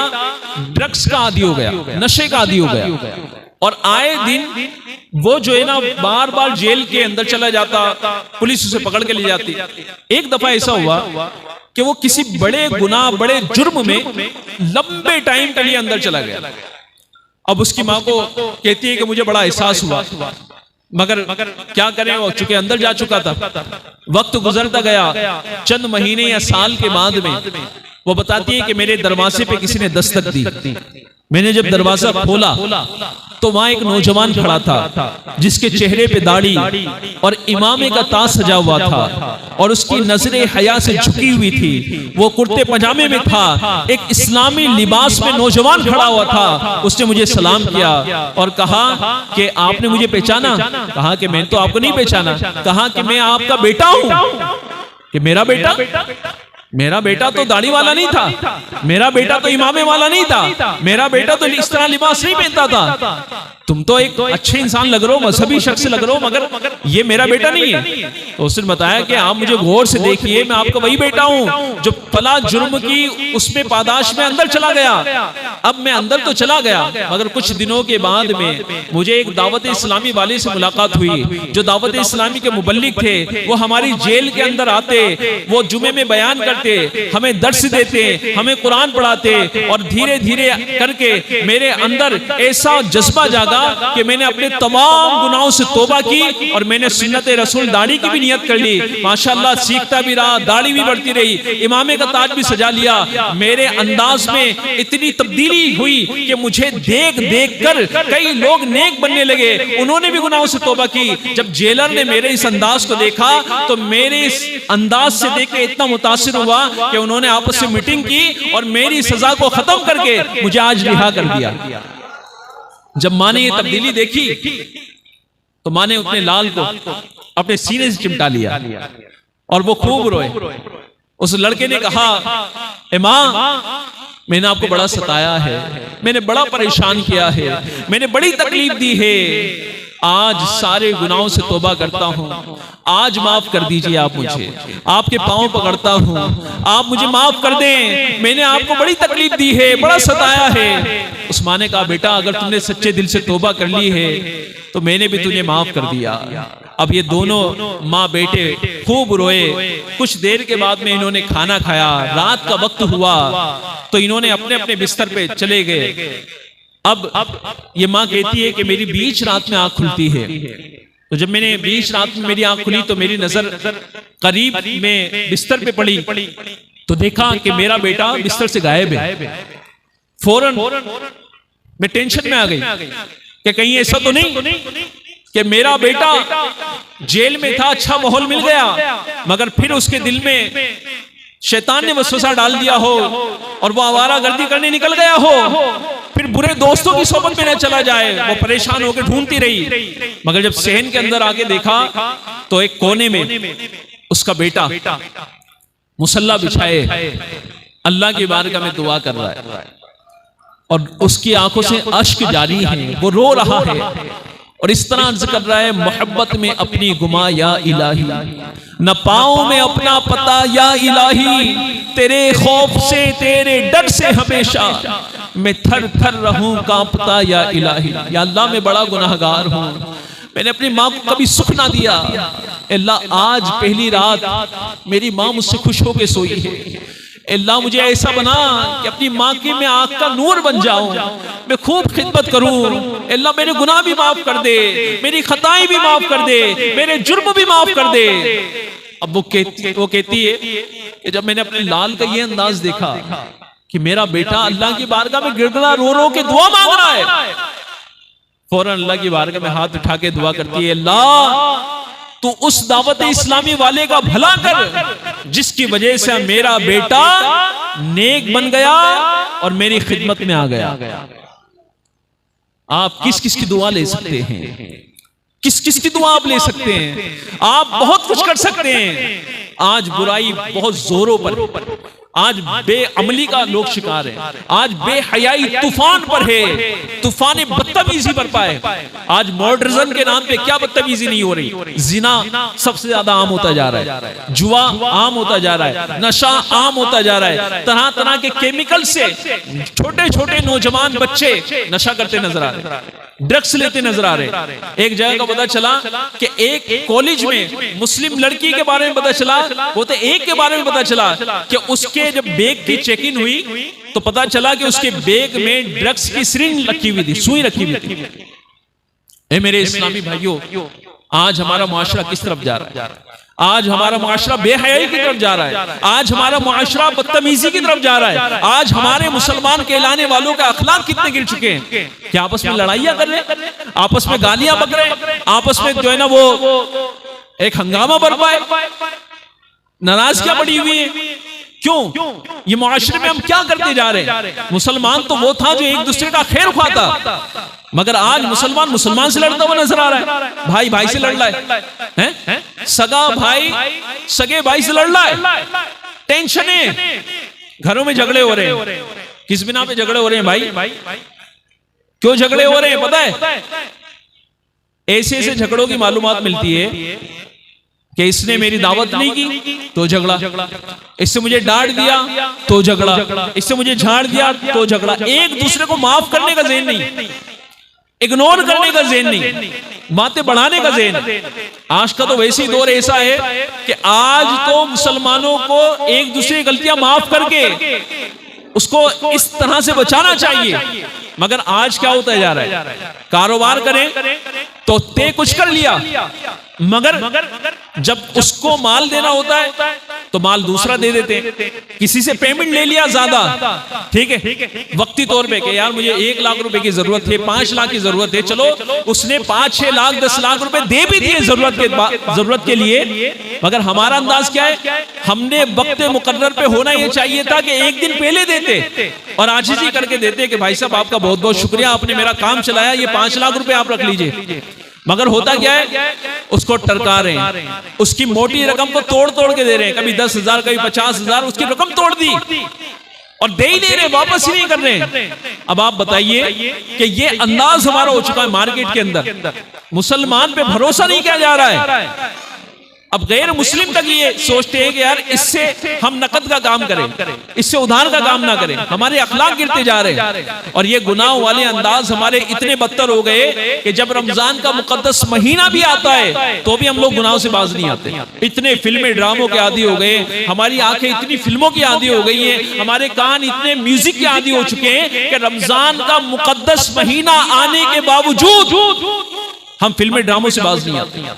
ड्रग्स का आदी हो गया, नशे का आदी हो गया। और आए दिन वो जो है ना बार बार जेल के अंदर चला जाता, पुलिस उसे पकड़ के ले जाती। एक दफा ऐसा हुआ कि वो किसी बड़े गुनाह, बड़े जुर्म में लंबे टाइम के लिए अंदर चला गया। अब उसकी माँ को कहती है कि मुझे बड़ा एहसास हुआ, मगर क्या करें, वो चुके अंदर जा चुका था। वक्त गुजरता गया, चंद महीने या साल के बाद में वो बताती है कि मेरे दरवाजे पे किसी ने दस्तक दी। मैंने जब दरवाजा खोला तो वहां एक नौजवान खड़ा था जिसके चेहरे पे दाढ़ी और इमामे का ताज सजा हुआ था और उसकी नजरें हया से झुकी हुई थी। वो कुर्ते पजामे में था, एक इस्लामी लिबास में नौजवान खड़ा हुआ था। उसने मुझे सलाम किया और कहा कि आपने मुझे पहचाना? कहा कि मैं तो आपको नहीं पहचाना। कहा कि मैं आपका बेटा हूं। कि मेरा बेटा? मेरा बेटा तो दाढ़ी वाला नहीं था, मेरा बेटा तो इमामे वाला नहीं था, मेरा बेटा तो इस तरह लिबास नहीं पहनता था। तुम तो एक अच्छे इंसान लग रहे हो, मजहबी शख्स लग रहे हो, मगर ये मेरा बेटा नहीं है। तो उसने बताया कि आप मुझे गौर से देखिए, मैं आपका वही बेटा हूं जो फला जुर्म की उसमें पादाश में अंदर चला गया। अब मैं अंदर तो चला गया, मगर कुछ दिनों के बाद में मुझे एक दावत इस्लामी वाले से मुलाकात हुई जो दावत इस्लामी के मुबल्लिग थे। वो हमारी जेल के अंदर आते, वो जुमे में बयान करते करते, हमें दर्स देते, हमें कुरान पढ़ाते, और धीरे धीरे करके मेरे अंदर ऐसा जज्बा जागा कि मैंने अपने तमाम गुनाहों से तौबा की और मैंने सुन्नत रसूल दाढ़ी की भी नियत कर ली। माशाअल्लाह सीखता भी रहा, दाढ़ी भी बढ़ती रही, इमामे का ताज भी सजा लिया। मेरे अंदाज में इतनी तब्दीली हुई कि मुझे देख देख कर कई लोग नेक बनने लगे, उन्होंने भी गुनाहों से तौबा की। जब जेलर ने मेरे इस अंदाज को देखा तो मेरे इस अंदाज से देख के इतना मुतासिर हुआ कि उन्होंने आपस में मीटिंग की और मेरी सजा को खत्म करके मुझे आज रिहा कर दिया। जब माँ ने ये तब्दीली देखी तो माँ ने अपने लाल को अपने सीने से चिमटा लिया और वो खूब रोए। उस लड़के ने कहा, ए माँ, मैंने आपको बड़ा सताया है, मैंने बड़ा परेशान किया है, मैंने बड़ी तकलीफ दी है, आज सारे गुनाहों से तौबा करता हूँ, आज माफ कर दीजिए आप मुझे, आपके पांव पकड़ता हूँ, आप मुझे माफ कर दें, मैंने आपको बड़ी तकलीफ दी है, बड़ा सताया है। उस माँ ने कहा, बेटा अगर तुमने सच्चे दिल से तौबा कर ली है तो मैंने भी तुझे माफ कर दिया। अब ये दोनों माँ बेटे खूब रोए। कुछ देर के बाद में इन्होंने खाना खाया, रात का वक्त हुआ तो इन्होंने अपने अपने बिस्तर पे चले गए। अब ये माँ कहती है कि मेरी बीच रात में आंख खुलती है, तो जब मैंने बीच रात में मेरी आंख खुली तो मेरी नजर करीब में बिस्तर पे पड़ी तो देखा कि मेरा बेटा बिस्तर से गायब है। फौरन मैं टेंशन में आ गई कि कहीं ऐसा तो नहीं कि मेरा बेटा जेल में था, अच्छा माहौल मिल गया, मगर फिर उसके दिल में शैतान ने वसवसा डाल दिया हो और वो आवारागर्दी करने निकल गया हो, फिर बुरे दोस्तों की सोबत में न चला जाए। वो परेशान होकर ढूंढती रही, मगर जब सहन के अंदर आके देखा तो एक कोने में उसका बेटा मुसल्ला बिछाए अल्लाह की बारगाह में दुआ कर रहा है और उसकी आंखों से अश्क जारी है, वो रो रहा है और इस तरह अर्ज कर रहा है, मोहब्बत में अपनी गुमा या इलाही, न पाऊं में अपना पता या इलाही, तेरे खौफ से तेरे डर से हमेशा मैं थर थर रहूं कांपता या इलाही। या अल्लाह मैं बड़ा गुनाहगार हूं, मैंने अपनी माँ को कभी सुख ना दिया। अल्लाह आज पहली रात मेरी माँ मुझसे खुश होकर सोई है। अल्लाह मुझे ऐसा बना कि अपनी माँ की मैं आँख का नूर बन जाऊं, मैं खूब खिदमत करूं। अल्लाह मेरे गुनाह भी माफ कर दे, मेरी खताएं भी माफ कर दे, मेरे जुर्म भी माफ कर दे। अब वो कहती है कि जब मैंने अपने लाल का ये अंदाज देखा कि मेरा बेटा अल्लाह की बारगाह में गिड़गिड़ा रो रो के दुआ मांग रहा है, फौरन अल्लाह की बारगाह में हाथ उठा के दुआ करती है, अल्लाह तो उस दावत इस्लामी वाले का भला कर जिसकी वजह से मेरा बेटा नेक बन गया और मेरी खिदमत में आ गया। आप किस किस की दुआ ले सकते हैं, किस किस की दुआ आप ले सकते हैं, आप बहुत कुछ कर सकते हैं। आज बुराई बहुत जोरों पर, आज बेअमली का लोग शिकार है, आज बेहयाई तूफान पर है, तूफान बदतमीजी पर पाए। आज मॉडर्निज्म के नाम पे क्या बदतमीजी नहीं हो रही, जिना सबसे ज्यादा आम होता जा रहा है, जुआ आम होता जा रहा है, नशा आम होता जा रहा है, तरह तरह के केमिकल से छोटे छोटे नौजवान बच्चे नशा करते नजर आ रहे, ड्रग्स लेते नजर आ रहे। एक जगह का पता चला कि एक कॉलेज में मुस्लिम लड़की के बारे में पता चला, वो तो एक के बारे में पता चला कि उसके जब बैग की चेकिंग हुई तो पता चला कि उसके बैग में ड्रग्स की सिरिंज रखी हुई थी, सुई रखी हुई थी। ए मेरे इस्लामी भाइयों, आज हमारा मुआशरा किस तरफ जा रहा है? आज हमारा मुआशरा बेहयाई की तरफ जा रहा है, आज हमारा मुआशरा बदतमीजी की तरफ जा रहा है। आज हमारे मुसलमान कहलाने वालों का अखलाक कितने गिर चुके हैं, क्या आपस में लड़ाइयां कर रहे हैं, आपस में गालियां बक रहे हैं, आपस में जो है ना वो एक हंगामा बरपा है, नाराजगियां बढ़ी हुई है। क्यों? ये मुआशरे में हम क्या करते जा रहे हैं? मुसलमान तो वो था जो एक दूसरे का खैर ख्वाह था, मगर आज मुसलमान मुसलमान से लड़ता हुआ नजर आ रहा है, भाई भाई से लड़ रहा है, सगा भाई सगे भाई से लड़ रहा है। टेंशन है, घरों में झगड़े हो रहे हैं। किस बिना पे झगड़े हो रहे हैं भाई? क्यों झगड़े हो रहे हैं पता है? ऐसे ऐसे झगड़ों की मालूमात मिलती है कि इसने मेरी दावत नहीं की तो झगड़ा, इससे मुझे डांट दिया तो झगड़ा, इससे मुझे झाड़ दिया तो झगड़ा। एक दूसरे को माफ करने का ज़हन नहीं। इग्नोर करने का ज़हन नहीं, बातें बढ़ाने का ज़हन। आज का तो वैसे ही दौर ऐसा है कि आज तो मुसलमानों को एक दूसरे की गलतियां माफ करके उसको इस तरह से बचाना चाहिए, मगर आज क्या होता जा रहा है, कारोबार करें तो तय कुछ कर लिया, मगर जब उसको माल देना होता है तो माल दूसरा दे देते हैं। किसी से पेमेंट ले लिया ज्यादा, ठीक है, वक्ती तौर पे कि यार मुझे 1 लाख रुपए की जरूरत है, 5 लाख की जरूरत है, चलो उसने 5-6 लाख 10 लाख रुपए दे भी दिए जरूरत के लिए, मगर हमारा अंदाज क्या है, हमने वक्त मुकर्रर पे होना यह चाहिए था कि एक दिन पहले देते और आजिज़ी करके देते कि भाई साहब आपका बहुत बहुत शुक्रिया, आपने मेरा काम चलाया, ये 5 लाख रुपए आप रख लीजिए। मगर होता क्या है, उसको टरका रहे हैं, उसकी मोटी रकम को तोड़ तोड़ के दे रहे हैं, कभी 10,000 कभी 50,000, उसकी रकम तोड़ दी और दे ही नहीं रहे, वापस ही नहीं कर रहे। अब आप बताइए कि ये अंदाज हमारा हो चुका है मार्केट के अंदर, मुसलमान पे भरोसा नहीं किया जा रहा है। अब गैर मुस्लिम तक ये सोचते हैं कि यार इससे हम नकद का काम करें, इससे उधार का काम ना करें, हमारे अखलाक गिरते जा रहे हैं। और ये गुनाह वाले अंदाज हमारे इतने बदतर हो गए कि जब रमजान का मुकद्दस महीना भी आता है तो भी हम लोग गुनाहों से बाज नहीं आते। इतने फिल्में ड्रामों के आदी हो गए, हमारी आंखें इतनी फिल्मों की आदी हो गई हैं, हमारे कान इतने म्यूजिक के आदी हो चुके हैं कि रमजान का मुकद्दस महीना आने के बावजूद हम फिल्में ड्रामों से बाज नहीं आते,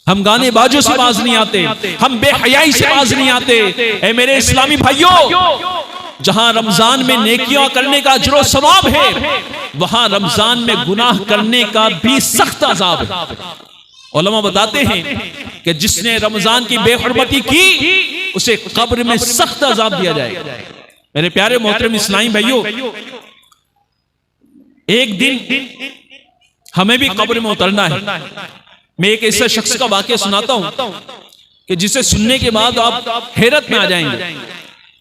हम गाने बाजों से बाज नहीं आते, हम बेहयाई से बाज नहीं आते। ऐ मेरे इस्लामी भाइयों, जहां रमजान में नेकियां करने का अजर व सवाब है, वहां रमजान में गुनाह करने का भी सख्त अजाब है। उलमा बताते हैं कि जिसने रमजान की बेहुरमती की उसे कब्र में सख्त अजाब दिया जाएगा। मेरे प्यारे मोहतरम इस्लामी भाइयों, एक दिन हमें भी कब्र में उतरना है। मैं एक ऐसे शख्स का वाकया सुनाता हूं कि जिसे सुनने के बाद आप हैरत में आ जाएंगे।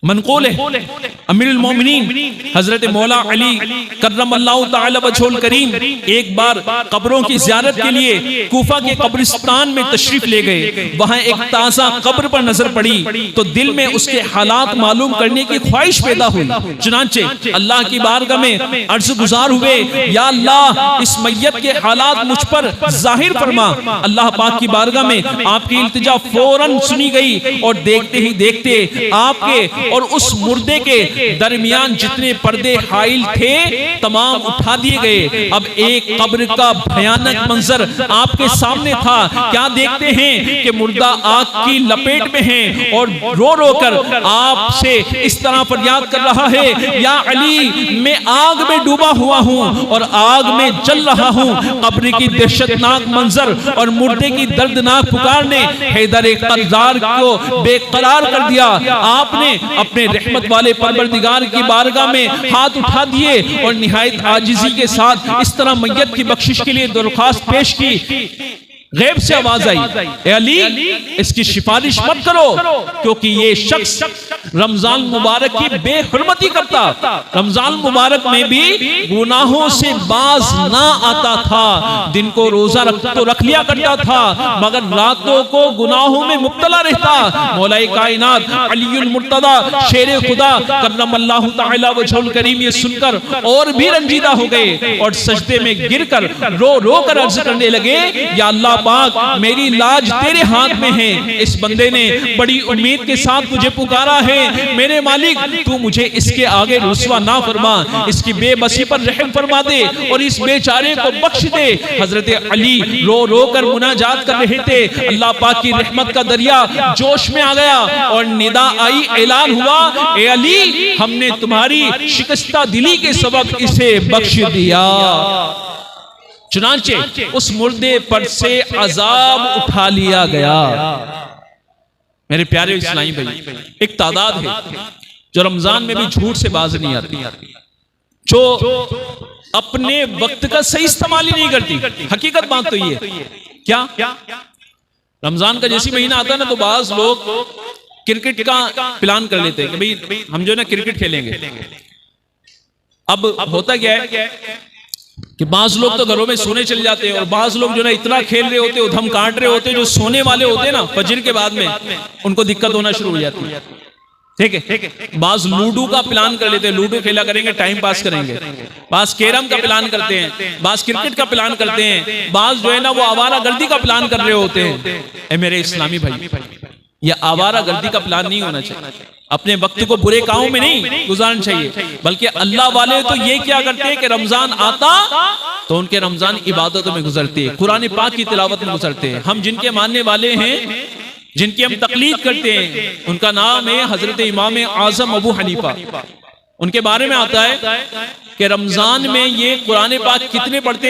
मनकूल है अमीरुल मोमिनीन हजरत मौला अली कर्रमल्लाहु तआला वजहुल करीम एक बार कब्रों की ज़ियारत के लिए कूफा के कब्रिस्तान में तशरीफ ले गए। वहां एक ताज़ा कब्र पर नजर पड़ी तो दिल में उसके हालात मालूम करने की ख्वाहिश पैदा हुई। चुनांचे अल्लाह की बारगाह में अर्ज गुजार हुए, या अल्लाह इस मैयत के हालात मुझ पर जाहिर फरमा। अल्लाह पाक की बारगाह में आपकी इल्तिजा फौरन सुनी गई और देखते ही देखते आपके और उस मुर्दे के दरमियान जितने पर्दे हाइल थे तमाम उठा दिए गए। अब एक कब्र का भयानक मंजर आपके सामने था। क्या देखते हैं कि मुर्दा आग की लपेट में है और रो रो कर आपसे इस तरह फरियाद कर रहा है, या अली मैं आग में डूबा हुआ हूं और आग में जल रहा हूं। कब्र की दहशतनाक मंजर और मुर्दे की दर्दनाक पुकार ने हैदर कर्रार को बेकरार कर दिया। आपने अपने रहमत वाले परवरदिगार की बारगाह में हाथ उठा दिए और निहायत आजिज़ी के साथ इस तरह मैयत की बख्शिश के लिए दरख्वास्त पेश की। गैब से आवाज आई, ए अली इसकी सिफारिश मत करो क्योंकि ये शख्स रमजान मुबारक की बेहुरमती करता, रमजान मुबारक में भी गुनाहों से बाज ना आता था। दिन को रोजा तो रख लिया करता था मगर रातों को गुनाहों में मुब्तला रहता। मौलाए कायनात अलीउल मुर्तदा शेर खुदा कर्रमल्लाहु तआला वजहुल करीम ये सुनकर और भी रंजीदा हो गए और सजदे में गिरकर रो रो कर अर्ज करने लगे, या अल्लाह पाक मेरी लाज तेरे हाथ में है। इस बंदे ने बड़ी उम्मीद के साथ मुझे पुकारा है, मेरे मालिक तू मुझे इसके आगे रुस्वा ना फरमा, इसकी बेबसी पर रहम फरमा दे और इस बेचारे को बख्श दे। हजरत अली रो रो कर मुनाजात कर रहे थे। अल्लाह पाक की रहमत का दरिया जोश में आ गया और निदा आई, ऐलान हुआ, ए अली हमने तुम्हारी शिकस्ता दिली के सबब इसे बख्श दिया। चुनांचे उस मुर्दे पर से अजाब उठा लिया गया। मेरे प्यारे इस्लामी भाई, एक तादाद है जो रमजान में भी झूठ से बाज नहीं आती, जो अपने वक्त का सही इस्तेमाल ही नहीं करती। हकीकत बात तो ये क्या, रमजान का जैसी महीना आता है ना तो बाज लोग क्रिकेट का प्लान कर लेते हैं कि भाई हम जो ना क्रिकेट खेलेंगे। अब होता क्या है कि बाज लोग तो घरों में सोने चले जाते हैं और बाज लोग जो ना इतना खेल रहे होते, उधम काट रहे होते, जो सोने वाले होते हैं ना फजर के बाद में उनको दिक्कत होना शुरू हो जाती है। ठीक है। बाज लूडो का प्लान कर लेते हैं, लूडो खेला करेंगे, टाइम पास करेंगे। बाज कैरम का प्लान करते हैं, बाज क्रिकेट का प्लान करते हैं, बाज जो है ना वो आवारा गर्दी का प्लान कर रहे होते हैं। ए मेरे इस्लामी भाई, ये आवारा गर्दी का प्लान नहीं होना चाहिए। अपने वक्त को बुरे कामों में नहीं गुजारना चाहिए, बल्कि अल्लाह वाले तो ये क्या करते हैं कि रमजान आता तो उनके रमजान इबादतों में गुजरते हैं, कुरान पाक की तिलावत में गुजरते हैं। हम जिनके मानने वाले हैं, जिनकी हम तकलीद करते हैं, उनका नाम है हजरत इमाम आजम अबू हनीफा। उनके बारे में आता है कि रमजान में ये कुरान पाक कितने पढ़ते,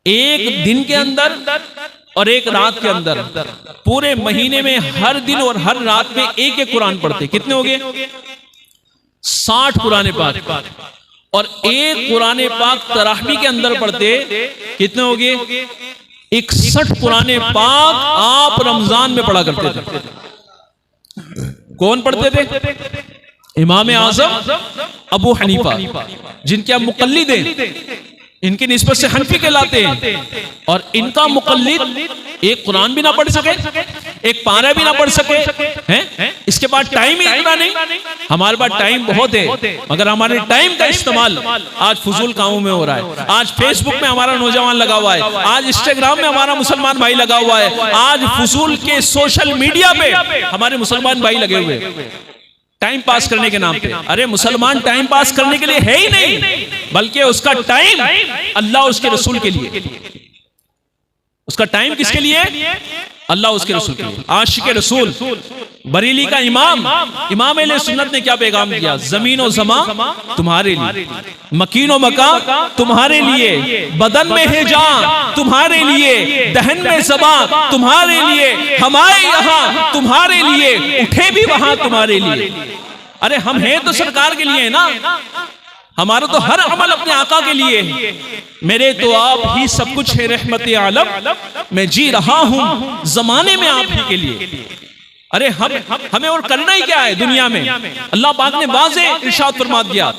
एक दिन के अंदर और एक रात के अंदर, पूरे महीने में हर दिन और हर रात में एक एक कुरान पढ़ते। कितने हो गए? 60 कुरान पाक। और एक कुरान पाक तरावी के अंदर पढ़ते, कितने हो गए? 61 कुरान पाक आप रमजान में पढ़ा करते थे। कौन पढ़ते थे? इमाम आजम अबू हनीफा, जिनके आप मुकल्लिद हैं, इनकी निस्बत से हनफी कहलाते हैं। और इनका मुकल्लिद एक कुरान भी ना पढ़ सके, एक पारा भी ना पढ़ सके, हैं? इसके पास टाइम ही इतना नहीं। हमारे पास टाइम बहुत है, मगर हमारे टाइम का इस्तेमाल आज फजूल कामों में हो रहा है। आज फेसबुक में हमारा नौजवान लगा हुआ है, आज इंस्टाग्राम में हमारा मुसलमान भाई लगा हुआ है, आज फजूल के सोशल मीडिया पे हमारे मुसलमान भाई लगे हुए टाइम पास करने के नाम पे। अरे मुसलमान टाइम पास करने के लिए है ही नहीं, बल्कि उसका टाइम अल्लाह उसके रसूल के लिए। उसका टाइम किसके लिए? अल्लाह उसके रसूल के लिए। आशिक रसूल बरेली का इमाम अहले सुन्नत ने क्या पैगाम दिया? जमीन और ज़मा तुम्हारे लिए, मकीन और मका तुम्हारे लिए, बदन में है जान तुम्हारे लिए, दहन में ज़बा तुम्हारे लिए, हमारे यहाँ तुम्हारे लिए, उठे भी वहां तुम्हारे लिए। अरे हम हैं तो सरकार के लिए ना, हमारा तो हर अमल अपने आका के लिए है। मेरे तो आप ही सब कुछ है, रहमत आलम मैं जी रहा हूं जमाने में आप ही के लिए। अरे हमें और करना ही क्या है दुनिया में? अल्लाह पाक ने वाज़े इरशाद फरमा दिया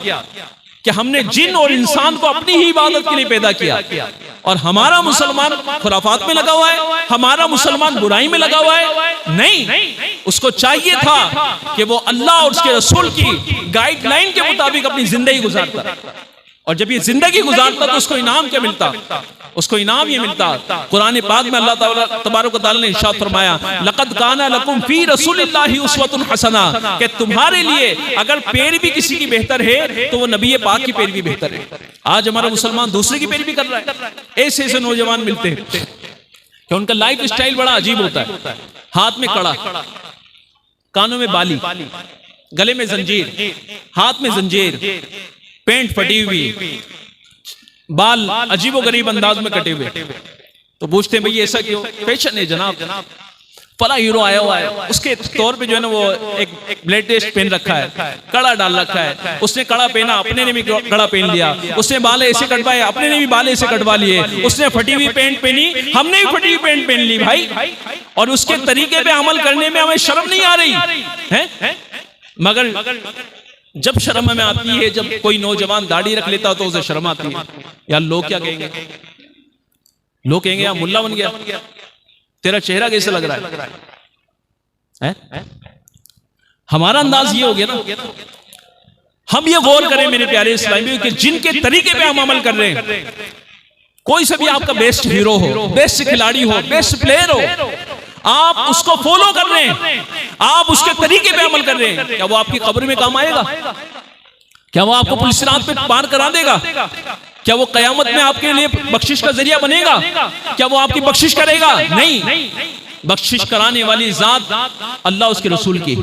कि हमने जिन और इंसान को अपनी ही इबादत के लिए पैदा किया। और हमारा मुसलमान खुराफात में लगा हुआ है, हमारा मुसलमान बुराई में लगा हुआ है। नहीं, उसको चाहिए था कि वो अल्लाह और उसके रसूल की गाइडलाइन के मुताबिक अपनी जिंदगी गुजारता। और जब ये जिंदगी गुजारता तो उसको इनाम क्या मिलता? उसको इनाम ये मिलता। कुरान पाक में अल्लाह ताला तबारक व तआला ने इरशाद फरमाया, लक़द काना लकुम फी रसूलिल्लाहि उस्वतुन हसना, कि तुम्हारे लिए अगर पैरवी किसी की बेहतर है तो वो नबी पाक की पैरवी बेहतर है। आज हमारा मुसलमान दूसरे की पैरवी कर रहा है। ऐसे ऐसे नौजवान मिलते हैं कि उनका लाइफ स्टाइल बड़ा अजीब होता है। हाथ में कड़ा, कानों में बाली, गले में जंजीर, हाथ में जंजीर, पेंट फटी हुई, बाल अजीबो गरीब अंदाज में कटे हुए। तो पूछते हैं भाई ऐसा क्यों? फैशन है जनाब, फला हीरो आया हुआ है, उसके तौर पे जो है ना वो एक लेटेस्ट पहन रखा है, कड़ा डाल रखा है। उसने कड़ा पहना, अपने ने भी कड़ा पहन लिया। उसने बाल ऐसे कटवाए, अपने ने भी बाल ऐसे कटवा लिए। उसने फटी हुई पैंट पहनी, हमने भी फटी हुई पैंट पहन ली भाई। और उसके तरीके पे अमल करने में हमें शर्म नहीं आ रही है। मगर जब शर्म में आती है, जब कोई नौजवान दाढ़ी रख लेता तो उसे शर्म आती है। यार लोग क्या कहेंगे? लोग कहेंगे यार मुल्ला बन गया, तेरा चेहरा कैसे लग रहा है? हमारा अंदाज ये हो गया ना। हम ये गौर करें मेरे प्यारे इस्लामी कि जिनके तरीके पे हम अमल कर रहे हैं, कोई से भी आपका बेस्ट हीरो हो, बेस्ट खिलाड़ी हो, बेस्ट प्लेयर हो, आप उसको फॉलो कर रहे हैं, आप उसके तरीके पे अमल कर रहे हैं, क्या वो आपकी कब्र में काम आएगा? क्या वो आपको पुलिस रात पे पार करा देगा? क्या वो कयामत में आपके लिए बख्शिश का जरिया बनेगा? क्या वो आपकी बख्शिश करेगा? नहीं, बख्शिश कराने वाली जात अल्लाह उसके रसूल की,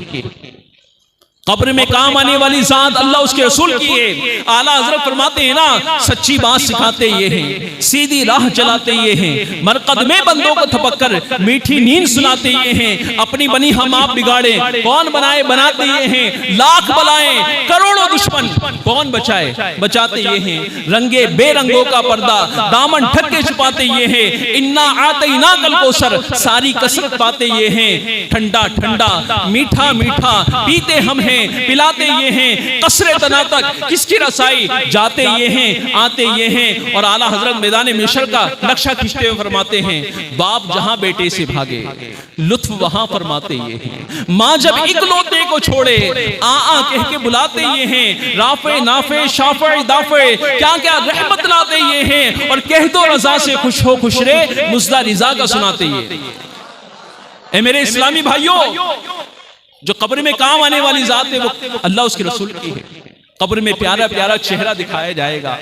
कब्र में काम आने वाली जात अल्लाह उसके रसूल की है। आला हजरत फरमाते हैं ना, सच्ची बात सिखाते ये हैं, सीधी राह चलाते ये हैं, मरकद में बंदों को थपककर मीठी नींद सुनाते ये हैं। अपनी बनी हम आप बिगाड़े, कौन बनाए बनाते ये हैं। लाख बलाएं करोड़ों दुश्मन, कौन बचाए बचाते ये हैं। रंगे बेरंगों का पर्दा दामन ढक के छुपाते ये हैं। इन्ना आतैना कल कौसर, सारी कसरत पाते ये हैं। ठंडा ठंडा मीठा मीठा पीते हम हैं, हैं, पिलाते ये हैं, कसरे तना तक किसकी रसाई, जाते ये हैं, आते ये हैं। और आला हजरत मैदान महशर का नक्शा खींचते हुए फरमाते हैं, बाप जहां बेटे से भागे लुत्फ वहां फरमाते ये हैं। माँ जब इकलौते को छोड़े आ कह के बुलाते ये हैं। राफे नाफे शाफे दाफे क्या क्या रहमत लाते ये हैं। और कह दो रजा से खुश हो खुश रे, मुजदा रिजा का सुनाते ये। ए मेरे इस्लामी भाइयों, जो कब्र में काम आने वाली जात है वो अल्लाह उसके रसूल की है। कब्र में प्यारा प्यारा चेहरा दिखाया जाएगा,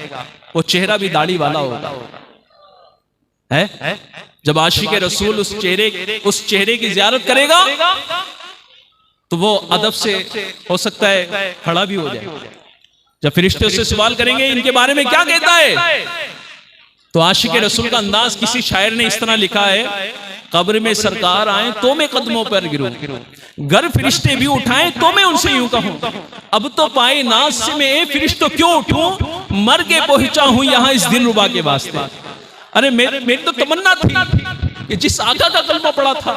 वो चेहरा भी दाढ़ी वाला होगा है। जब आशिक रसूल उस चेहरे की जियारत करेगा तो वो अदब से हो सकता है खड़ा भी हो जाए। जब फरिश्ते उससे सवाल करेंगे इनके बारे में क्या कहता है, तो आशिक रसूल का अंदाज किसी शायर ने इस तरह लिखा है, कब्र में सरकार आए तो मैं कदमों पर गिरूं, घर फरिश्ते भी उठाएं तो मैं उनसे यूं कहूं, अब तो पाए नाज से मैं ए फरिश्तों क्यों उठूं, मर के पहुंचा हूं यहां इस दिल रुबा के वास्ते। अरे मेरी तो तमन्ना थी कि जिस आका का कलमा पड़ा था,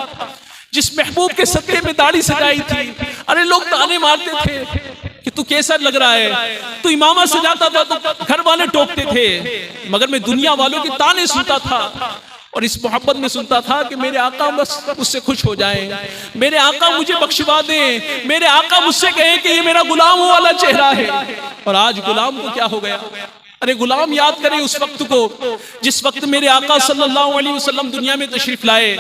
जिस महबूब के सत्ते में दाढ़ी सजाई थी, अरे लोग ताने मारते थे कि तू कैसा लग रहा है, तू इमामा सजाता था तो घर वाले टोकते थे, मगर मैं दुनिया वालों के ताने सुनता था और इस मोहब्बत में सुनता था कि मेरे आका बस उससे खुश हो जाएं, मेरे आका मुझे बख्शवा दें, मेरे आका मुझसे कहें कि ये मेरा गुलाम वाला चेहरा है। और आज गुलाम को क्या हो गया। अरे गुलाम याद करें उस वक्त को जिस वक्त मेरे आका सल्लल्लाहु अलैहि वसल्लम दुनिया में तशरीफ लाए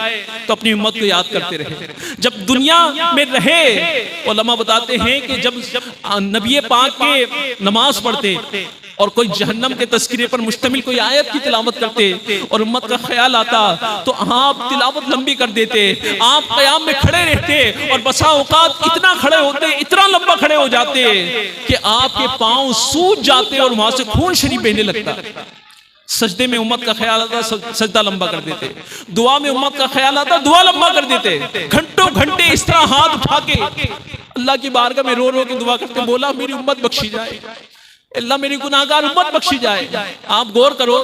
तो अपनी उम्मत को याद करते रहे। जब दुनिया में रहे, उलमा बताते हैं कि जब नबी पाक के नमाज पढ़ते और कोई जहन्नम के तस्करे पर मुश्तमिल कोई आयत की तिलावत करते और उम्मत का ख्याल आता तो आप तिलावत लंबी कर देते, आप क़याम में खड़े रहते और बसा औकात इतना खड़े होते, इतना लंबा खड़े हो जाते कि आपके पांव सूज जाते और वहां से खून शरीफ बहने लगता। सजदे में उम्मत का ख्याल आता, सजदा लंबा कर देते, दुआ में उम्मत का ख्याल आता, दुआ लंबा कर देते, घंटों घंटे इस तरह हाथ उठा के अल्लाह की बारगाह में रो रो के दुआ करते, बोला मेरी उम्मत बख्शी जाए, अल्लाह मेरी गुनाहगार उम्मत बख्शी जाए। आप गौर करो,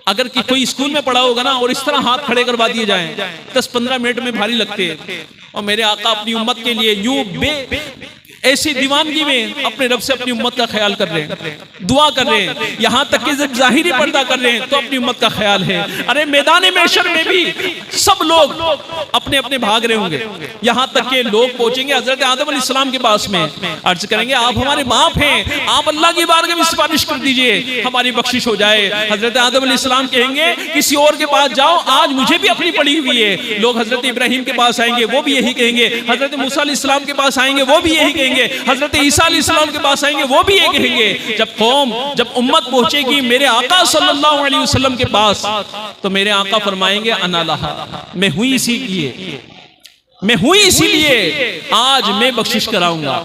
अगर कि कोई स्कूल में पढ़ा होगा ना और इस तरह हाथ खड़े करवा दिए जाएं 10-15 मिनट में भारी लगते हैं। और मेरे आका अपनी उम्मत के लिए यूं ऐसी दीवानगी में अपने रब से अपनी उम्मत का ख्याल कर रहे हैं, दुआ कर रहे हैं, यहां तक कि जब जाहिरी पर्दा कर रहे हैं तो अपनी उम्मत का ख्याल है। अरे मैदान महशर में भी सब लोग अपने अपने भाग रहे होंगे, यहां तक कि लोग पहुंचेंगे हजरत आदम अलैहिस्सलाम के पास में, अर्ज करेंगे आप हमारे बाप हैं, आप अल्लाह की बारगाह में सिफारिश कर दीजिए, हमारी बख्शिश हो जाए। हजरत आदम अलैहिस्सलाम कहेंगे किसी और के पास जाओ, आज मुझे भी अपनी पड़ी हुई है। लोग हजरत इब्राहिम के पास आएंगे, वो भी यही कहेंगे, हजरत मूसा अलैहिस्सलाम के पास आएंगे, वो भी यही कहेंगे, हजरत ईसा अलैहिस्सलाम के पास आएंगे, वो भी ये कहेंगे। जब उम्मत पहुंचेगी मेरे आका सल्लल्लाहु अलैहि वसल्लम के पास तो मेरे आका फरमाएंगे अना लहा, मैं हुई इसीलिए, मैं हुई इसीलिए आज मैं बख्शिश कराऊंगा,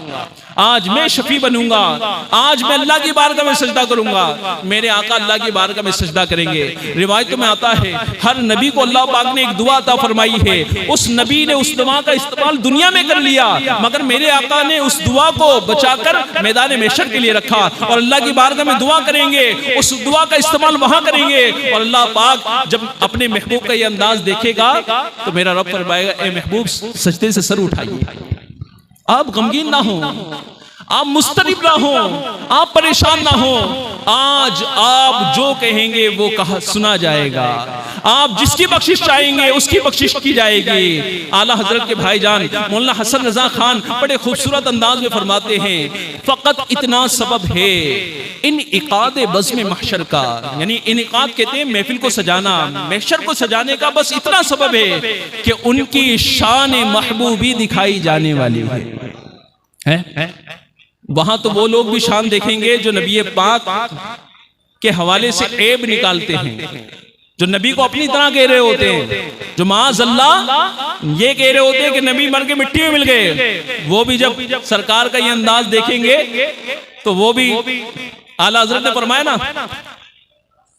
आज मैं शफी बनूंगा, आज मैं अल्लाह की बारगाह में सजदा करूंगा। मेरे आका अल्लाह की बारगाह में सजदा करेंगे। रिवायत में आता है हर नबी को अल्लाह पाक ने एक दुआ अता फरमाई है, उस नबी ने उस दुआ का इस्तेमाल दुनिया में कर लिया, मगर मेरे आका ने उस दुआ को बचाकर मैदान महशर के लिए रखा और अल्लाह की बारगाह में दुआ करेंगे, उस दुआ का इस्तेमाल वहां करेंगे। और अल्लाह पाक जब अपने महबूब का ये अंदाज देखेगा तो मेरा रब फरमाएगा ए महबूब सजदे से सर उठाइए, आप गमगीन ना हो, आप मुस्तरिब ना हो, आप परेशान ना हो, आज आप जो कहेंगे वो कहा सुना जाएगा, आप जिसकी बख्शिश चाहेंगे उसकी बख्शिश की जाएगी। आला हजरत के भाईजान मौलाना हसन रजा खान बड़े खूबसूरत अंदाज में फरमाते हैं, फकत इतना सबब है इन इकाद बज़्म महशर का, यानी इनकाद कहते हैं महफिल को सजाना, महशर को सजाने का बस इतना सबब है कि उनकी शान महबूबी दिखाई जाने वाली है। वहां तो वो लोग भी शान देखेंगे जो नबी पाक के हवाले से ऐब निकालते हैं, जो नबी को अपनी तरह कह रहे होते हैं, जो माअज़ल्लाह ये कह रहे होते हैं कि नबी मर के मिट्टी में मिल गए, वो भी जब सरकार का ये अंदाज देखेंगे तो वो भी आला हज़रत ने फरमाया ना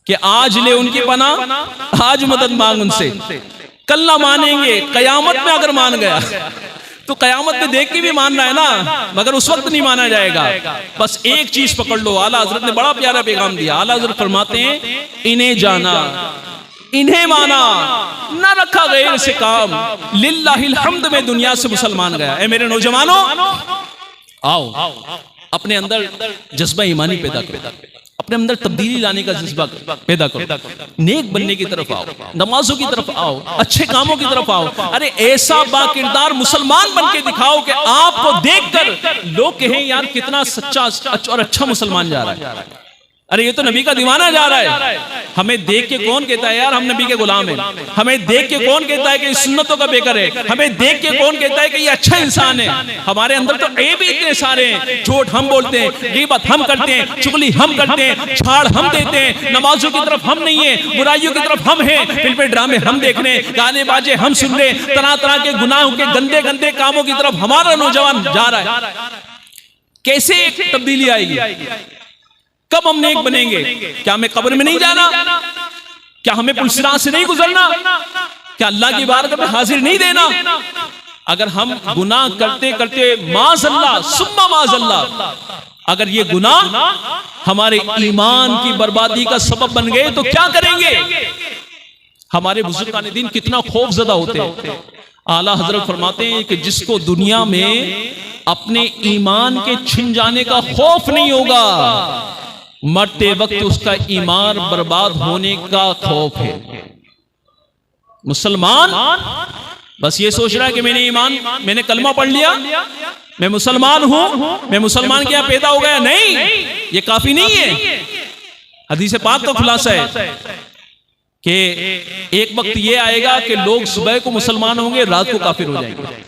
कि आज ले उनकी पनाह, आज मदद मांग उनसे, कल ना मानेंगे, कयामत में अगर मान गया तो कयामत में देख के भी मान रहा है ना, मगर उस वक्त नहीं माना जाएगा। बस एक चीज पकड़ लो, आला हजरत ने बड़ा प्यारा पैगाम दिया। आला हजरत फरमाते हैं इन्हें जाना, इन्हें माना, न रखा गैर से काम, लिल्लाहिल हम्द में दुनिया से मुसलमान गया। ए मेरे नौजवानों, आओ अपने अंदर जज्बा ईमानी पैदा करो, अपने अंदर तब्दीली लाने का जज्बा पैदा करो, नेक बनने की तरफ आओ, नमाजों की तरफ आओ, अच्छे कामों की तरफ आओ। अरे ऐसा बाकिरदार मुसलमान बन के दिखाओ कि आपको देखकर लोग कहें यार कितना सच्चा और अच्छा मुसलमान जा रहा है। अरे ये तो नबी का दीवाना जा रहा है। हमें देख के कौन कहता है यार हम नबी के गुलाम हैं? हमें देख के कौन कहता है कि सुन्नतों का बेकर है? हमें देख के कौन कहता है कि ये अच्छा इंसान है? हमारे अंदर तो ऐब इतने सारे हैं। झूठ हम बोलते हैं, गीबत हम करते हैं, चुगली हम करते हैं, छाड़ हम देते हैं, नमाजों की तरफ हम नहीं है, बुराइयों की तरफ हम हैं, फिल्में ड्रामे हम देख रहे हैं, गाने बाजे हम सुन रहे हैं, तरह तरह के गुनाहों के गंदे गंदे कामों की तरफ हमारा नौजवान जा रहा है। कैसे एक तब्दीली आएगी? कब हम नेक बनेंगे? क्या हमें कब्र में नहीं जाना? क्या हमें पुलसिरात से नहीं गुजरना? क्या अल्लाह की बारगाह में हाजिर नहीं देना? अगर हम गुनाह करते करते माज़अल्लाह सुम्मा माज़अल्लाह, अगर ये गुनाह हमारे ईमान की बर्बादी का सबब बन गए तो क्या करेंगे? हमारे बुजुर्गान दीन कितना खौफजदा होते हैं। आला हजरत फरमाते हैं कि जिसको दुनिया में अपने ईमान के छिन जाने का खौफ नहीं होगा, मरते वक्त उसका ईमान बर्बाद होने का खौफ है। मुसलमान बस ये सोच रहा है कि मैंने कलमा पढ़ लिया, मैं मुसलमान हूं, मैं मुसलमान के यहां पैदा हो गया। नहीं, ये काफी नहीं है। हदीस पाक का खुलासा है कि एक वक्त ये आएगा कि लोग सुबह को मुसलमान होंगे, रात को काफिर हो जाएंगे,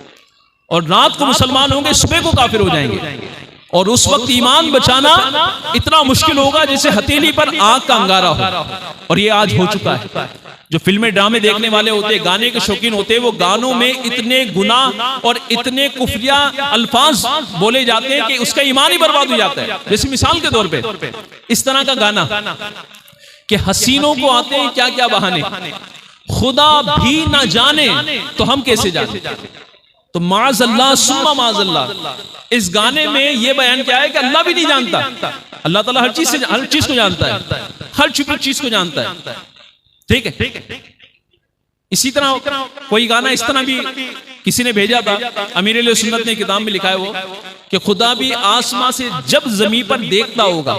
और रात को मुसलमान होंगे, सुबह को काफिर हो जाएंगे। और उस वक्त ईमान बचाना इतना मुश्किल होगा जैसे हथेली पर आग का अंगारा हो। और ये आज हो चुका है। जो फिल्में ड्रामे देखने वाले होते, गाने के शौकीन होते, वो गानों में इतने गुनाह और इतने कुफरिया अल्फाज बोले जाते हैं कि उसका ईमान ही बर्बाद हो जाता है। जैसे मिसाल के तौर पे इस तरह का गाना कि हसीनों को आते हैं क्या क्या बहाने, खुदा भी ना जाने तो हम कैसे जाने। तो माज़अल्लाह सुम्मा माज़अल्लाह, इस गाने में ये बयान क्या है कि अल्लाह भी नहीं जानता। अल्लाह ताला हर चीज को जानता है, हर छुपी चीज को जानता है। ठीक है। इसी तरह कोई गाना इस तरह भी किसी ने भेजा था, अमीर अहले सुन्नत ने किताब में लिखा है वो कि खुदा भी आसमां से जब जमीन पर देखता होगा,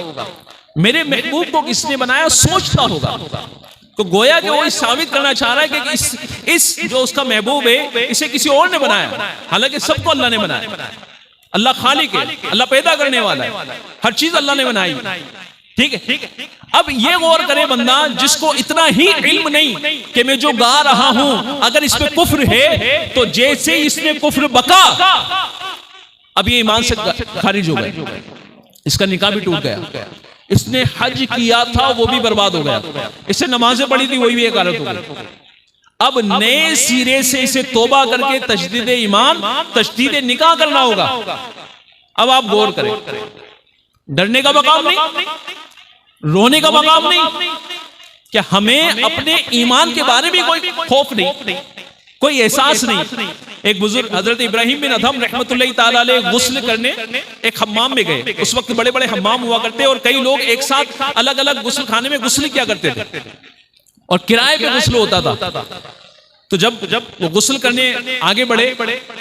मेरे महबूब को किसने बनाया सोचता होगा। तो गोया कि वो इस साबित करना चाह रहा है कि इस जो उसका महबूब है इसे किसी और ने बनाया, हालांकि सबको अल्लाह ने बनाया। अल्लाह खालिक है, अल्लाह पैदा करने वाला है, हर चीज अल्लाह ने बनाई। ठीक है। अब ये गौर करे बंदा जिसको इतना ही इल्म नहीं कि मैं जो गा रहा हूं अगर इसमें कुफ्र है तो जैसे इसने कुफ्र बका, अब ये ईमान से खारिज हो गया, इसका निकाह भी टूट गया। इसने हज किया था वो भी बर्बाद हो गया, इससे नमाजें पढ़ी थी वही भी एक हालत हो गई। अब नए सिरे से इसे तौबा करके तजदीद ईमान, तजदीद निकाह करना होगा। अब आप गौर करें, डरने का मकाम नहीं, रोने का मकाम नहीं, क्या हमें अपने ईमान के बारे में कोई खौफ नहीं, कोई एहसास नहीं। एक बुजुर्ग हजरत इब्राहिम बिन अदहम रहमतुल्लाह ताला अलैह गुस्ल करने एक हम्माम में गए। उस वक्त बड़े बड़े हम्माम हुआ करते और कई लोग एक साथ अलग अलग गुस्ल खाने में गुस्ल किया करते थे और किराए पे गुस्ल होता था। तो जब वो गुस्ल करने आगे बढ़े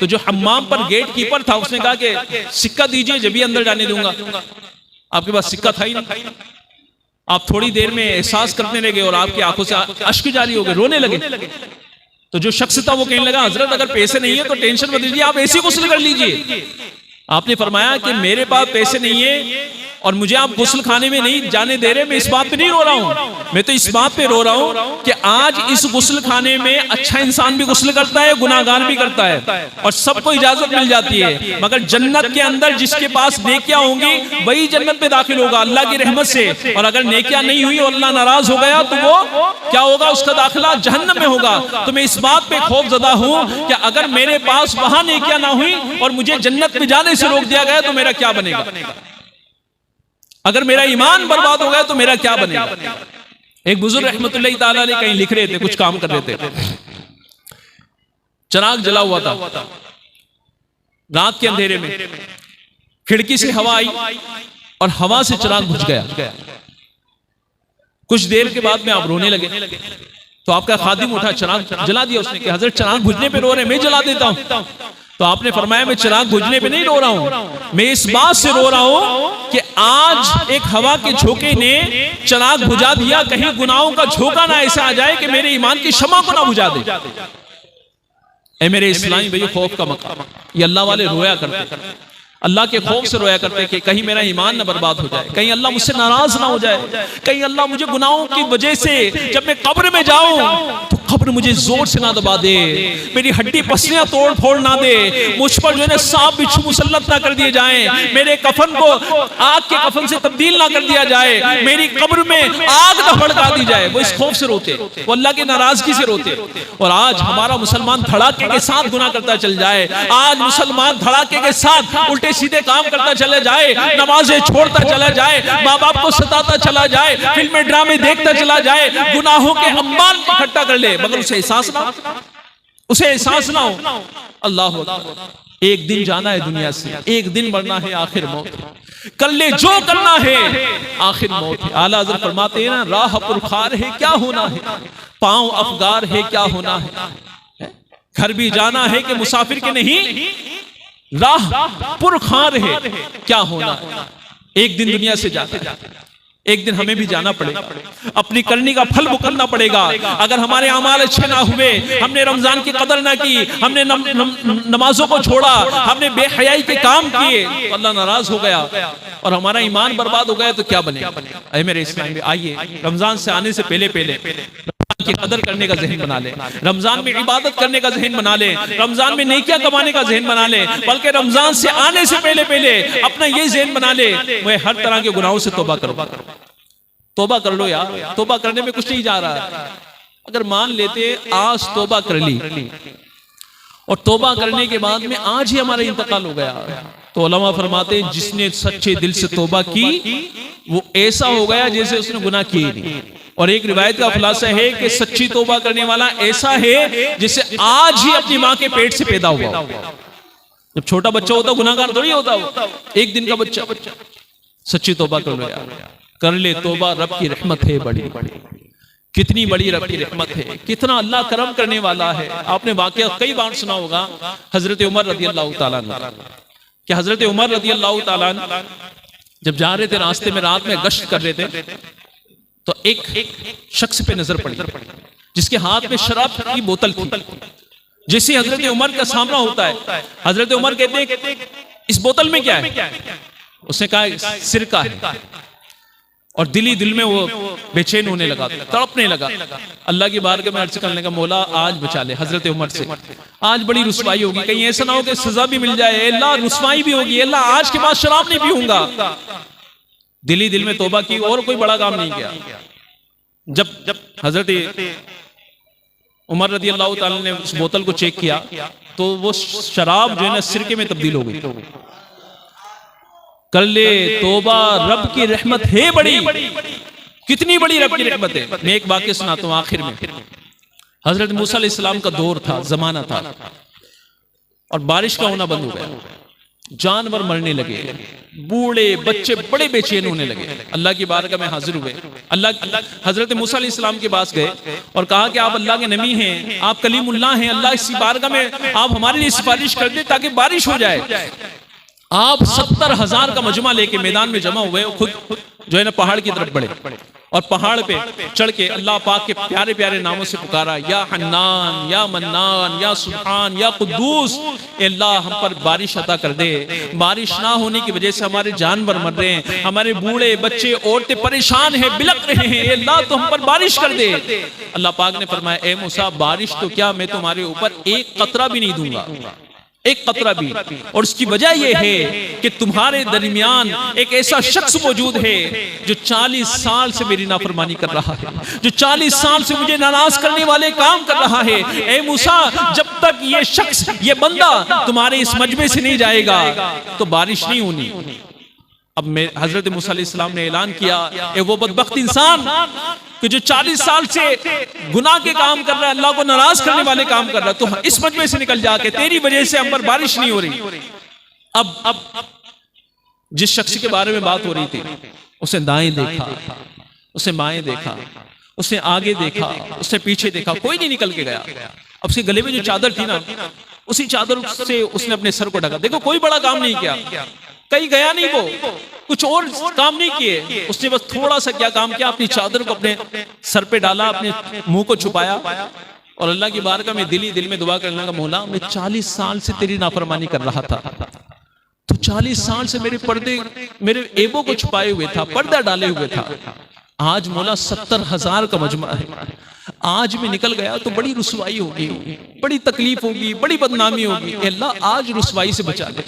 तो जो हम्माम पर गेट कीपर था उसने कहा कि सिक्का दीजिए जब भी अंदर जाने दूंगा। आपके पास सिक्का था ही नहीं। आप थोड़ी देर में एहसास करने लगे और आपकी आंखों से अश्क जारी हो गए, रोने लगे। तो जो शख्स था वो कहने लगा हजरत अगर पैसे नहीं है तो टेंशन मत लीजिए, आप ऐसे गुस्ल कर लीजिए। आपने फरमाया कि मेरे पास पैसे नहीं है और मुझे आप गुस्ल खाने में नहीं जाने दे रहे, मैं इस बात पे नहीं रो रहा हूं, मैं तो इस बात पे रो रहा हूं कि आज इस गुस्ल खाने में अच्छा इंसान भी गुस्ल करता है, गुनाहगार भी करता है और सबको इजाजत मिल जाती है। मगर जन्नत के अंदर जिसके पास नेकियां होंगी वही जन्नत में दाखिल होगा अल्लाह की रहमत से, और अगर नेकियां नहीं हुई और अल्लाह नाराज हो गया तो वो क्या होगा, उसका दाखिला जहन्नम में होगा। तो मैं इस बात पे खौफजदा हूं कि अगर मेरे पास वहां नेकियां ना हुई और मुझे जन्नत में जाने से रोक दिया गया तो मेरा क्या बनेगा, अगर मेरा ईमान बर्बाद हो गया तो मेरा क्या बनेगा। एक बुजुर्ग रहमतुल्लाह ताला अलैह कहीं लिख रहे थे, कुछ काम कर रहे थे, चिराग जला हुआ था, रात के अंधेरे में खिड़की से हवा आई और हवा से चिराग बुझ गया। कुछ देर के बाद में आप रोने लगे तो आपका खादिम उठा, चिराग जला दिया उसने कि हजरत चिराग बुझने पे रो रहे, मैं जला देता हूं। तो आपने फरमाया मैं चिराग बुझने पे नहीं रो रहा हूं, मैं इस बात से रो रहा हूं कि आज एक हवा के झोंके ने चिराग बुझा दिया, कहीं गुनाहों का झोंका ना ऐसा आ जाए कि मेरे ईमान की शमा को ना बुझा दे। ऐ मेरे इस्लामी भाइयों, खौफ का मकाम, ये अल्लाह वाले रोया करते, अल्लाह के खौफ से रोया करते कि कहीं मेरा ईमान न बर्बाद हो जाए, कहीं अल्लाह मुझसे नाराज ना हो जाए, कहीं अल्लाह मुझे गुनाहों की वजह से जब मैं कब्र में जाऊं तो कब्र मुझे जोर से ना दबा दे, मेरी हड्डी पसलियां तोड़ फोड़ ना दे, मुझ पर जो है ना सांप बिच्छू मुसल्लत ना कर दिए जाएं, मेरे कफन को आग के कफन से तब्दील ना कर दिया जाए, मेरी कब्र में आग ना भड़का दी जाए। वो इस खौफ से रोते, वो अल्लाह की नाराजगी से रोते। और आज हमारा मुसलमान धड़ाके के साथ गुनाह करता चल जाए, आज मुसलमान धड़ाके के साथ उल्टे सीधे काम करता चला जाए, नमाजें छोड़ता चला जाए, माँ बाप को सताता चला जाए, फिल्में ड्रामे देखता चला जाए, गुनाहों के अंबार इकट्ठा कर ले, मगर उसे एहसास ना, उसे एहसास ना हो। अल्लाह अकबर, एक दिन जाना है दुनिया से, एक दिन मरना है, आखिर मौत, कर ले जो करना है, आखिर मौत है। आला हज़रत फरमाते हैं ना, राह पुरखार है क्या होना है, पांव अफगार है क्या होना है, घर भी जाना है कि मुसाफिर के नहीं, राह पुरखार है क्या होना है। एक दिन दुनिया से जाते एक दिन हमें भी जाना पड़ेगा, अपनी करनी का फल भुगतना पड़ेगा। अगर हमारे अमाल अच्छे ना हुए, हमने रमजान की कदर ना की, हमने नमाजों को छोड़ा, हमने बेहयाई के काम किए, तो अल्लाह नाराज हो गया और हमारा ईमान बर्बाद हो गया, तो क्या बनेगा। अरे मेरे इस्लाम, आइए रमजान से आने से पहले की कदर करने का जहन बना ले, रमजान में इबादत करने का जहन बना ले, रमजान में नेकियां कमाने का जहन बना ले, बल्कि रमजान से आने से पहले अपना ये जहन बना ले, मैं हर तरह के गुनाहों से तौबा करूं। तौबा कर लो यार, तौबा करने में कुछ नहीं जा रहा है। अगर मान लेते आज तौबा कर ली और तौबा करने के बाद में आज ही हमारा इंतकाल हो गया, तो उलमा फरमाते हैं जिसने सच्चे दिल से तौबा की वो ऐसा हो गया जैसे उसने गुनाह किए नहीं। और एक रिवायत का खुलासा है कि सच्ची तौबा करने वाला ऐसा है जैसे आज ही अपनी माँ के पेट से पैदा हुआ। जब छोटा बच्चा होता गुनाहगार थोड़ी होता वो, एक दिन का बच्चा। सच्ची तौबा कर लो यार, कर ले तौबा, रब की रहमत है बड़ी, कितनी बड़ी रब की रहमत है, कितना अल्लाह करम करने वाला है। आपने वाकया कई बार सुना होगा हजरत उमर रज़ी अल्लाह ताला अन्हु, कि हजरत उमर रज़ी अल्लाह ताला अन्हु जब जा रहे थे, रास्ते में रात में गश्त कर रहे थे, तो एक शख्स पे नजर पड़ी जिसके हाथ में शराब की बोतल थी। जैसे हजरत उमर का सामना होता है, हजरत उमर कहते हैं इस बोतल में क्या है, उसने कहा सिरका है। और दिल में वो बेचैन होने लगा, तड़पने लगा, अल्लाह की बारगाह में अर्ज करने का, मौला आज बचा ले हजरत उमर से, आज बड़ी रुसवाई होगी, कहीं ऐसा ना हो कि सजा भी मिल जाए, अल्लाह रुसवाई भी होगी, अल्लाह आज के बाद शराब नहीं पीऊंगा। दिल में तौबा की और कोई बड़ा काम नहीं किया। जब हजरत उमर रज़ी अल्लाह ताला ने उस बोतल को चेक किया तो वो शराब जो है ना सिरके में तब्दील हो गई। कर ले तौबा, रब की रहमत है बड़ी, कितनी बड़ी रब की रहमत है। मैं एक वाक़या सुनाता हूँ आखिर में। हजरत मूसा अलैहिस्सलाम का दौर था, जमाना था, और बारिश का होना बंद हो गया, जानवर मरने लगे, बूढ़े बच्चे बड़े बेचैन होने लगे। अल्लाह की बारगाह में हाजिर हुए, अल्लाह हजरत मूसा अलैहिस्सलाम के पास गए और कहा कि आप अल्लाह के नबी हैं, आप कलीमुल्लाह हैं, अल्लाह इसी बारगाह में आप हमारे लिए सिफारिश कर दे ताकि बारिश हो जाए। आप 70,000 का मजमा लेके मैदान में जमा हुए, खुद जो है ना पहाड़ की तरफ बढ़े और पहाड़ पे चढ़ के अल्लाह पाक के प्यारे प्यारे नामों से पुकारा, या हन्नान, या मन्नान, या सुब्हान, या कुद्दूस, अल्लाह हम पर बारिश अता कर दे। बारिश ना होने की वजह से हमारे जानवर मर रहे हैं, हमारे बूढ़े बच्चे औरतें परेशान हैं, बिलक रहे हैं, अल्लाह तो हम पर बारिश कर दे। अल्लाह पाक ने फरमाया, ए मूसा बारिश तो क्या, मैं तुम्हारे ऊपर एक कतरा भी नहीं दूंगा, एक कतरा भी। और उसकी वजह यह है कि तुम्हारे दरमियान एक ऐसा शख्स मौजूद है जो 40 साल से मेरी नाफरमानी कर रहा है, जो 40 साल से मुझे नाराज करने वाले काम कर रहा है। ए मूसा, जब तक ये शख्स, ये बंदा तुम्हारे इस मजमे से नहीं जाएगा तो बारिश नहीं होनी। अब हजरत मूसा अलैहिस्सलाम ने ऐलान किया, ए वो बदबख्त इंसान कि जो 40 साल से गुनाह के काम कर रहा है, अल्लाह को नाराज करने वाले काम कर रहा है, तो इस मजमे से निकल जाके, तेरी वजह से हम पर बारिश नहीं हो रही। अब जिस शख्स के बारे में बात हो रही थी, उसे दाएं देखा, उसे बाएं देखा, उसने आगे देखा, उसने पीछे देखा, कोई नहीं निकल के गया। अब उसके गले में जो चादर थी ना, उसी चादर से उसने अपने सर को ढका। देखो कोई बड़ा काम नहीं किया, कहीं गया नहीं, वो कुछ और काम नहीं किए, उसने बस थोड़ा सा क्या काम किया, अपनी चादर को अपने सर पे डाला, अपने मुंह को छुपाया और अल्लाह की बारगाह में दिल में दुआ करने लगा, मौला मैं 40 साल से तेरी नाफरमानी कर रहा था, तो 40 साल से मेरे पर्दे, मेरे ऐबों को छुपाए हुए था, पर्दा डाले हुए था। आज मौला 70,000 का मजमा है, आज मैं निकल गया तो बड़ी रुसवाई होगी, बड़ी तकलीफ होगी, बड़ी बदनामी होगी। अल्लाह आज रुसवाई से बचा ले,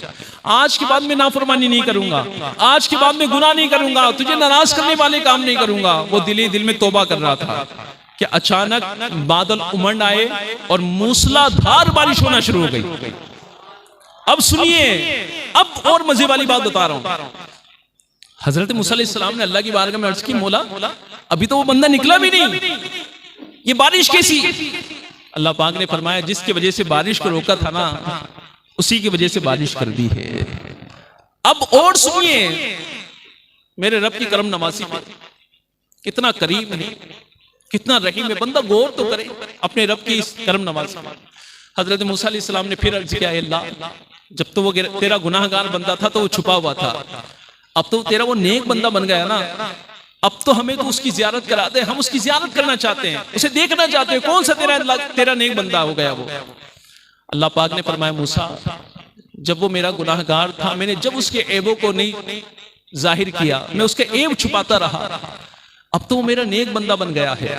आज के बाद मैं नाफरमानी नहीं करूंगा, आज के बाद मैं गुनाह नहीं करूंगा, तुझे नाराज करने वाले काम नहीं करूंगा। वो दिल में तौबा कर रहा था कि अचानक बादल उमड़ आए और मूसलाधार बारिश होना शुरू हो गई। अब सुनिए, अब और मजे वाली बात बता रहा हूं। हजरत मूसा अलैहिस्सलाम ने अल्लाह की बारगाह में अर्ज की, मौला अभी तो वो बंदा निकला भी नहीं, ये बारिश कैसी? अल्लाह पाक ने फरमाया, जिसकी वजह से बारिश को रोका था ना, उसी की वजह से बारिश कर दी है। अब और सुनिए, मेरे रब की करम नवाजी पे कितना करीम है, कितना रहीम है, बंदा गौर तो करे अपने रब की करम नवाजी। हजरत मूसा अलैहिस्सलाम ने फिर अर्ज किया, अल्लाह जब तो वो तेरा गुनाहगार बंदा था तो वो छुपा हुआ था, अब तो तेरा वो नेक बंदा बन गया ना, अब तो हमें तो उसकी जियारत करा दे, हम उसकी जियारत करना चाहते हैं, उसे देखना चाहते हैं, कौन सा तेरा नेक बंदा हो गया वो। अल्लाह पाक ने फरमाया, मूसा जब वो मेरा गुनाहगार था, मैंने जब उसके ऐबों को नहीं जाहिर किया, मैं उसके ऐब छुपाता रहा, अब तो वो मेरा नेक बंदा बन गया है।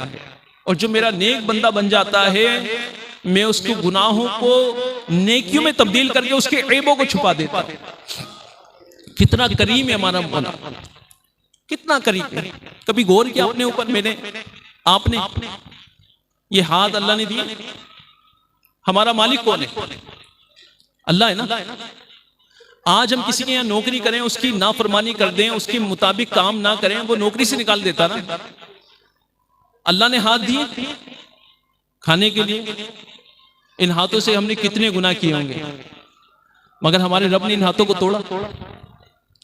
और जो मेरा नेक बंदा बन जाता है, मैं उसके गुनाहों को नेकियों में तब्दील करके उसके ऐबों को छुपा देता हूं। कितना करीम है हमारा मौला, कितना करीम है। कभी गौर किया अपने ऊपर, मैंने आपने ये हाथ अल्लाह ने दिए, हमारा मालिक कौन है? अल्लाह है ना। आज हम किसी के यहाँ नौकरी करें, उसकी नाफरमानी कर दें, उसके मुताबिक काम ना करें, वो नौकरी से निकाल देता ना। अल्लाह ने हाथ दिए खाने के लिए, इन हाथों से हमने कितने गुनाह किए होंगे, मगर हमारे रब ने इन हाथों को तोड़ा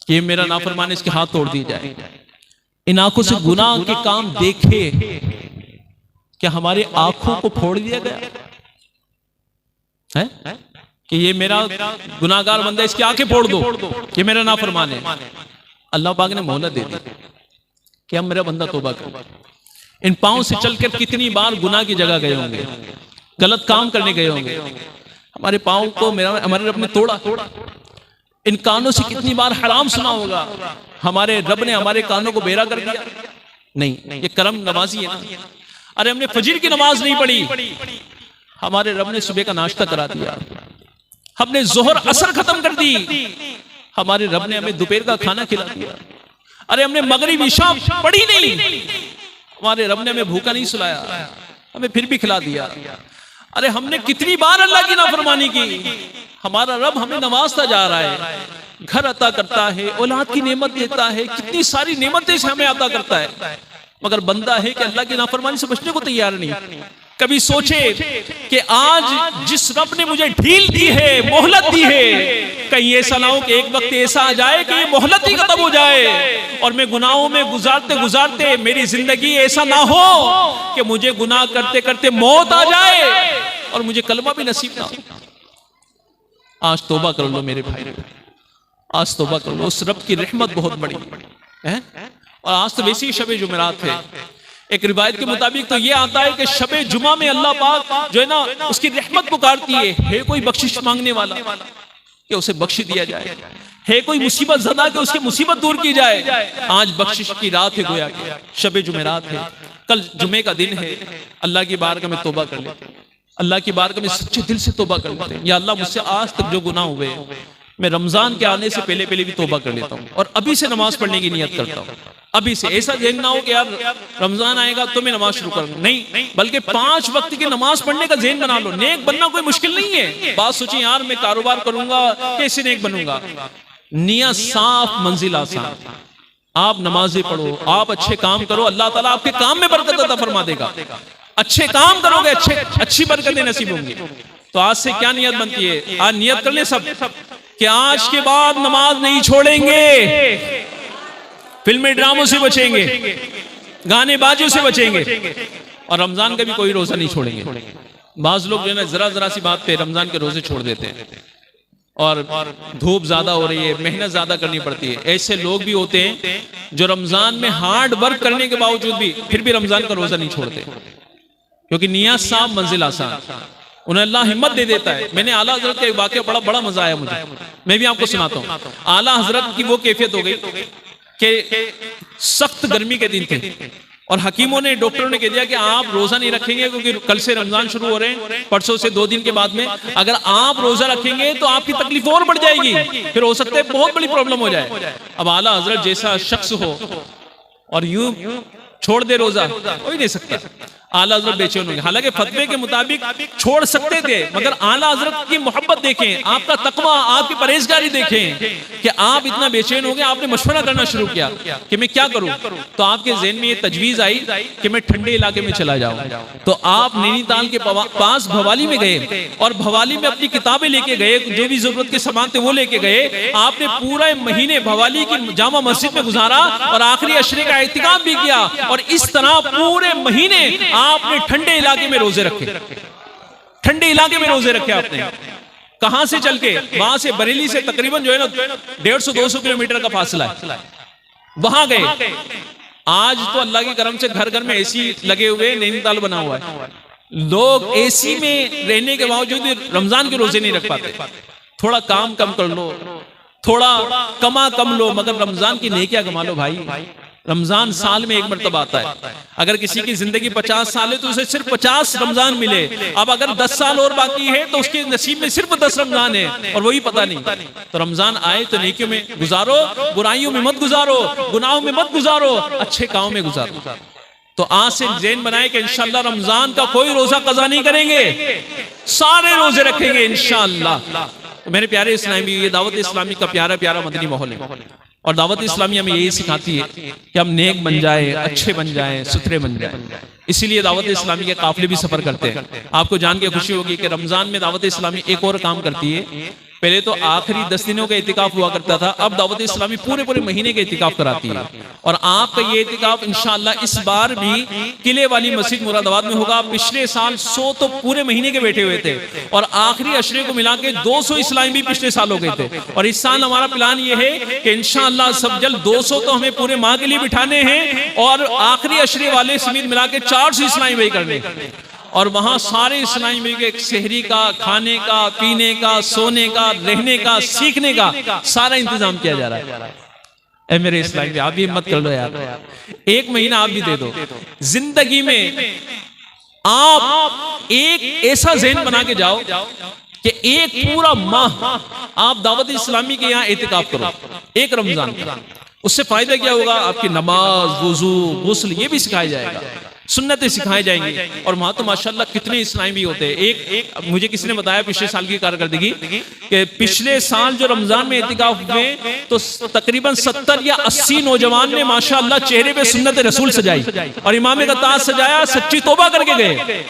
कि मेरा नाफरमान, इसके हाथ तोड़ दिए जाए। इन आंखों से गुनाह के काम देखे, क्या हमारे आंखों को फोड़ दिया गया है कि ये मेरा गुनाहगार बंदा, इसकी आंखें फोड़ दो, ये मेरा नाफरमान है। अल्लाह पाक ने मोहलत दे दी कि अब मेरा बंदा तौबा कर। इन पांव से चलकर कितनी बार गुनाह की जगह गए होंगे, गलत काम करने गए होंगे, हमारे पांव को हमारे रब ने तोड़ा। इन कानों से कितनी बार हराम सुना होगा, हमारे रब ने हमारे कानों को बेरा कर दिया। नहीं, ये करम नवाजी है ना। अरे हमने फजर की नमाज नहीं पढ़ी, हमारे रब ने सुबह का नाश्ता करा दिया। हमने जोहर असर खत्म कर दी, हमारे रब ने हमें दोपहर का खाना खिला दिया। अरे हमने मगरिब इशा पढ़ी नहीं, हमारे रब ने हमें भूखा नहीं सुलाया, हमें फिर भी खिला दिया। अरे हमने कितनी बार अल्लाह की नाफरमानी की, हमारा रब हमें नवाजता जा रहा है, घर अता करता है, औलाद की नेमत देता है, कितनी सारी नेमतें से हमें अता करता है, मगर बंदा है कि अल्लाह की नाफरमानी से बचने को तैयार नहीं। कभी सोचे कि आज जिस रब ने मुझे ढील दी है, मोहलत दी है, कहीं ऐसा ना हो कि एक वक्त ऐसा आ जाए कि ये मोहलत ही खत्म हो जाए और मैं गुनाहों में गुजारते गुजारते मेरी जिंदगी ऐसा ना हो कि मुझे गुनाह करते करते मौत आ जाए और मुझे कलमा भी नसीब ना हो। आज तौबा कर लो मेरे भाई, आज तौबा कर लो, उस रब की रहमत बहुत बड़ी है। और आज तो वैसी शबे जुमेरात है। एक रिवायत के मुताबिक तो ये आता है कि शबे जुमा में अल्लाह पाक जो है ना, उसकी रहमत पुकारती है कोई बख्शिश मांगने वाला कि उसे बख्श दिया जाए, है कोई मुसीबत ज़दा कि उसकी मुसीबत दूर की जाए। आज बख्शिश की रात है, गोया कि शबे जुमेरात है, कल जुमे का दिन है। अल्लाह की बारगाह में तौबा कर लेते, अल्लाह की बारगाह में सच्चे दिल से तौबा कर लेते हैं। या अल्लाह मुझसे आज तक जो गुनाह हुए, मैं रमजान के आने से पहले पहले भी तौबा कर लेता हूँ और अभी से नमाज पढ़ने की नियत करता हूँ। अभी से ऐसा जहन ना हो कि यार रमजान आएगा तो मैं नमाज शुरू करूंगा, नहीं, बल्कि 5 वक्त की नमाज पढ़ने का जहन बना लो। नेक बनना कोई मुश्किल नहीं है। बात सोचिए यार मैं कारोबार करूंगा, कैसे नेक बनूंगा? नियत साफ, मंजिल आसान। आप नमाजें पढ़ो, आप अच्छे काम करो, अल्लाह ताला आपके काम में बरकत अता फरमा देगा। अच्छे काम करोगे, अच्छी बरकतें नसीब होंगी। तो आज से क्या नियत बनती है? आज नियत कर ले सब कि आज के बाद नमाज नहीं छोड़ेंगे, फिल्में ड्रामों से बचेंगे, गाने बाजों से बचेंगे और रमजान का भी कोई रोजा नहीं छोड़ेंगे। बाज लोग जो है ना जरा जरा सी बात पे रमजान के रोजे छोड़ देते हैं, और धूप ज्यादा हो रही है, मेहनत ज्यादा करनी पड़ती है। ऐसे लोग भी होते हैं जो रमजान में हार्ड वर्क करने के बावजूद भी फिर भी रमजान का रोजा नहीं छोड़ते, क्योंकि नियत साफ मंजिल आसान, उन्हें अल्लाह हिम्मत दे देता है। मैंने आला हजरत का एक वाकया बड़ा बड़ा मजा आया मुझे, मैं भी आपको सुनाता हूँ। आला हजरत की वो कैफियत हो गई कि सख्त गर्मी के दिन थे और हकीमों ने, डॉक्टरों ने कह दिया कि आप रोजा नहीं रखेंगे क्योंकि कल से रमजान शुरू हो रहे हैं, परसों से 2 दिन के बाद में अगर आप रोजा रखेंगे तो आपकी तकलीफ और बढ़ जाएगी, फिर हो सकता है बहुत बड़ी प्रॉब्लम हो जाए। अब आला हजरत जैसा शख्स हो और यूं छोड़ दे रोजा, हो ही नहीं सकता। आला हजरत बेचैन होंगे, हालांकि फतवे के मुताबिक छोड़ सकते थे, मगर आला हजरत की मोहब्बत देखें, आपका तकवा, आपकी परहेजगारी देखें कि आप इतना बेचैन हो गए, आपने मशवरा करना शुरू किया कि मैं क्या करूं। तो आपके ज़हन में ये तजवीज़ आई कि मैं ठंडे इलाके में चला जाऊं। तो आप नैनीताल के पास भवाली में गए और भवाली में अपनी किताबें लेके गए, जो भी जरूरत के सामान थे वो लेके गए। आपने पूरा महीने भवाली की जामा मस्जिद में गुजारा और आखिरी अशरे का एहतिकाफ भी किया, और इस तरह पूरे महीने आपने ठंडे इलाके में रोजे रखे। ठंडे इलाके में रोजे रखे आपने, कहां से चल के, वहां से बरेली से तकरीबन जो है ना 150-200 किलोमीटर का फासला है, वहां गए। आज तो अल्लाह के करम से घर घर में एसी लगे हुए, नैनीताल बना हुआ है, लोग एसी में रहने के बावजूद भी रमजान के रोजे नहीं रख पाते। थोड़ा काम कम कर लो, थोड़ा कमा कम लो, मगर रमजान की नेकियां कमा लो भाई। रमजान साल में एक मरतबा आता है। अगर किसी की जिंदगी 50 साल है तो उसे सिर्फ 50 रमजान मिले। अब अगर 10 साल और बाकी है तो उसके नसीब में सिर्फ 10 रमजान है और वही पता नहीं। तो रमजान आए तो नेकियों में गुजारो, बुराइयों में मत गुजारो, गुनाहों में मत गुजारो, अच्छे कामों में गुजारो। तो आज से ज़हन बनाए कि इंशाअल्लाह रमजान का कोई रोजा कज़ा नहीं करेंगे, सारे रोजे रखेंगे इंशाअल्लाह। तो मेरे प्यारे इस्लामी, ये दावत इस्लामी का प्यारा प्यारा मदनी माहौल है, और दावत इस्लामी हमें यही सिखाती है कि हम नेक बन जाए, अच्छे बन जाए, सुथरे बन जाए। इसीलिए दावत इस्लामी के काफिले भी सफर करते हैं। आपको जान के खुशी होगी कि रमजान में दावत इस्लामी एक और काम करती है। पहले तो आखिरी 10 दिनों का इतिकाफ हुआ करता था, अब दावत इस्लामी पूरे पूरे महीने का इतिकाफ कराती है। और आपका ये इतिकाफ इंशाअल्लाह इस बार भी किले वाली मस्जिद मुरादाबाद में होगा। पिछले साल 100 तो पूरे महीने के बैठे हुए थे, और आखिरी अशरे को मिला के 200 इस्लामी भी पिछले साल हो गए थे। और इस साल हमारा प्लान ये है कि इंशाअल्लाह सब जल्द 200 तो हमें पूरे माह के लिए बिठाने हैं, और आखिरी अशरे वाले समेत मिला के 400 इस्लामी भाई करने, और वहां सारे इस्लामी के सहरी का, खाने का, पीने का, सोने का, रहने का, सीखने का सारा इंतजाम किया जा रहा है। ऐ मेरे इस्लामी, आप भी हिम्मत कर लो यार, एक महीना आप भी दे दो। जिंदगी में आप एक ऐसा ज़हन बना के जाओ कि एक पूरा माह आप दावत इस्लामी के यहाँ एतिकाफ करो, एक रमजान। उससे फायदा क्या होगा? आपकी नमाज, वुजू, गुस्ल ये भी सिखाया जाएगा, सुन्नतें सिखाई जाएंगी। और वहां तो माशाल्लाह कितने इस्लामी भी होते हैं। एक मुझे किसी ने बताया पिछले साल की कारकर्दगी कि पिछले साल जो रमजान में एतिकाफ हुए तो तकरीबन 70 या 80 नौजवान ने माशाल्लाह चेहरे पे सुन्नत रसूल सजाई और इमाम का ताज सजाया, सच्ची तौबा करके गए।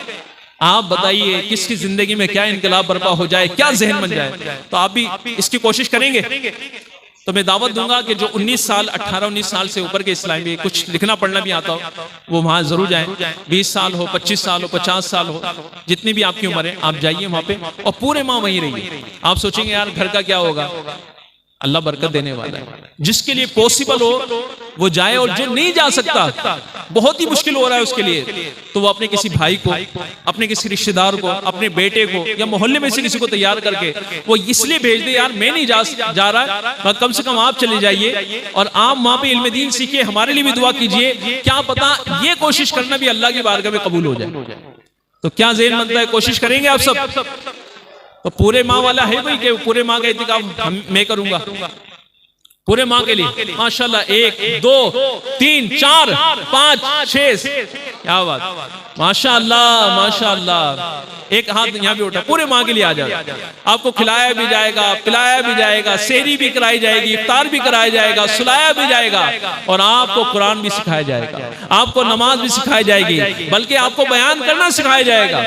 आप बताइए किसकी जिंदगी में क्या इनकलाब बर्पा हो जाए, क्या जहन बन जाए। तो आप भी इसकी कोशिश करेंगे? तो मैं दावत दूंगा कि जो 19 साल 18-19 साल से ऊपर के इस्लामी कुछ लिखना पढ़ना भी आता हो वो वहां जरूर जाएं। 20 साल हो, 25 साल हो, 50 साल हो, जितनी भी आपकी उम्र है आप जाइए वहां पे और पूरे माह वहीं रहिए। आप सोचेंगे यार घर का क्या होगा, अल्लाह बरकत देने वाला है। जिसके लिए पॉसिबल हो वो जाए, और जो नहीं जा सकता, बहुत ही मुश्किल हो रहा है उसके लिए, तो वो अपने किसी भाई को, अपने किसी रिश्तेदार को, अपने बेटे को या मोहल्ले में से किसी को तैयार करके वो इसलिए भेज दे, यार मैं नहीं जा रहा, कम से कम आप चले जाइए और आप वहां पे इल्म दीन सीखिए, हमारे लिए भी दुआ कीजिए। क्या पता ये कोशिश करना भी अल्लाह की बारगाह में कबूल हो जाए। तो क्या ज़हन बनता है, कोशिश करेंगे आप सब? तो पूरे माह वाला है कोई कि पूरे माह का इंतजाम मैं करूंगा पूरे माह के लिए? माशाल्लाह, 1 2 3 4 5 6, क्या बात, माशाल्लाह माशाल्लाह। एक हाथ यहाँ भी उठा, पूरे माह के लिए आ जाए। आपको खिलाया भी जाएगा, पिलाया भी जाएगा, सहरी भी कराई जाएगी, इफ्तार भी कराया जाएगा, सुलाया भी जाएगा, और आपको कुरान भी सिखाया जाएगा, आपको नमाज भी सिखाई जाएगी, बल्कि आपको बयान करना सिखाया जाएगा।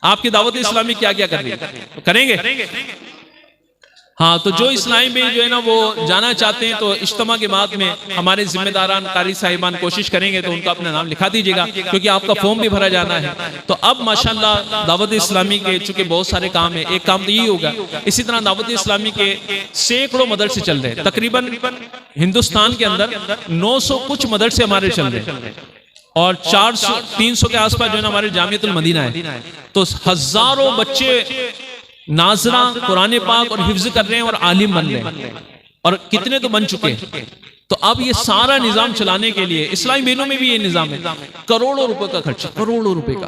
आपकी दावत इस्लामी क्या क्या कर रही है, करेंगे? हाँ, तो जो इस्लामी में जो है ना वो जाना चाहते हैं तो इज्तिमा के बाद में हमारे जिम्मेदारान कारी साहिबान कोशिश करेंगे तो उनका अपना नाम लिखा दीजिएगा, क्योंकि आपका फॉर्म भी भरा जाना है। तो अब माशाल्लाह दावत इस्लामी के चूंकि बहुत सारे काम है, एक काम तो यही होगा, इसी तरह दावत इस्लामी के सैकड़ों मदरसे चल रहे हैं। तकरीबन हिंदुस्तान के अंदर 900 कुछ मदरसे हमारे चल रहे हैं और 400-300 के आसपास जो है ना हमारे जामियतुल मदीना है। तो हजारों बच्चे नाजरा कुरान पाक और हिफ्ज कर रहे हैं और आलिम बन रहे हैं, और कितने तो बन चुके हैं। तो अब ये सारा निजाम चलाने के लिए इस्लामी बहनों में भी ये निजाम है, करोड़ों रुपए का खर्च, करोड़ों रुपए का।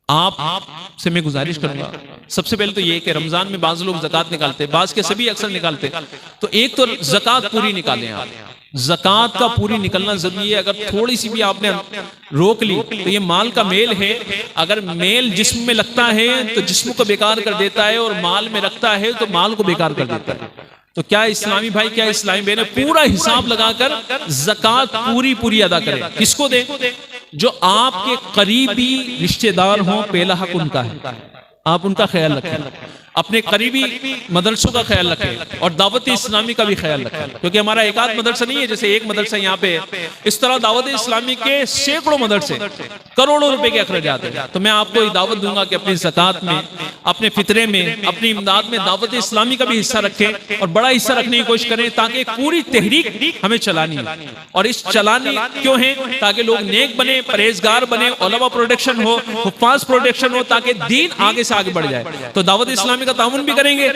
आप से मैं गुजारिश करूंगा, सबसे पहले तो ये कि रमजान में बाज लोग ज़कात निकालते हैं, बाज के सभी अक्सर निकालते हैं, तो एक तो ज़कात पूरी निकालें आप। ज़कात का पूरी निकलना जरूरी है। अगर थोड़ी सी भी आपने रोक ली तो ये माल का मेल है, अगर मेल जिस्म में लगता है तो जिस्म को बेकार कर देता है, और माल में रखता है तो माल को बेकार कर देता है। तो क्या इस्लामी भाई, क्या इस्लामी बहनें पूरा हिसाब लगाकर ज़कात पूरी अदा करें। किसको दें? जो आपके करीबी रिश्तेदार हों, पहला हक उनका है, आप उनका ख्याल रखें, अपने करीबी मदरसों का ख्याल रखें और दावत इस्लामी का भी ख्याल रखें, क्योंकि हमारा एक आध मदरसा नहीं है, जैसे एक मदरसा यहाँ पे है, इस तरह दावत इस्लामी के सैकड़ों मदरसे, करोड़ों रुपए के अखराजात हैं। तो मैं आपको दावत दूंगा कि अपनी ज़कात में, अपने फितरे में, अपनी इमदाद में दावत इस्लामी का भी हिस्सा रखें और बड़ा हिस्सा रखने की कोशिश करें, ताकि एक पूरी तहरीक हमें चलानी है। और इस चलानी क्यों है? ताकि लोग नेक बने, परहेजगार बने, उलमा प्रोटेक्शन हो, हुफ्फाज प्रोटेक्शन हो, ताकि दीन आगे से आगे बढ़ जाए। तो दावत इस्लामी का तामुन भी करेंगे।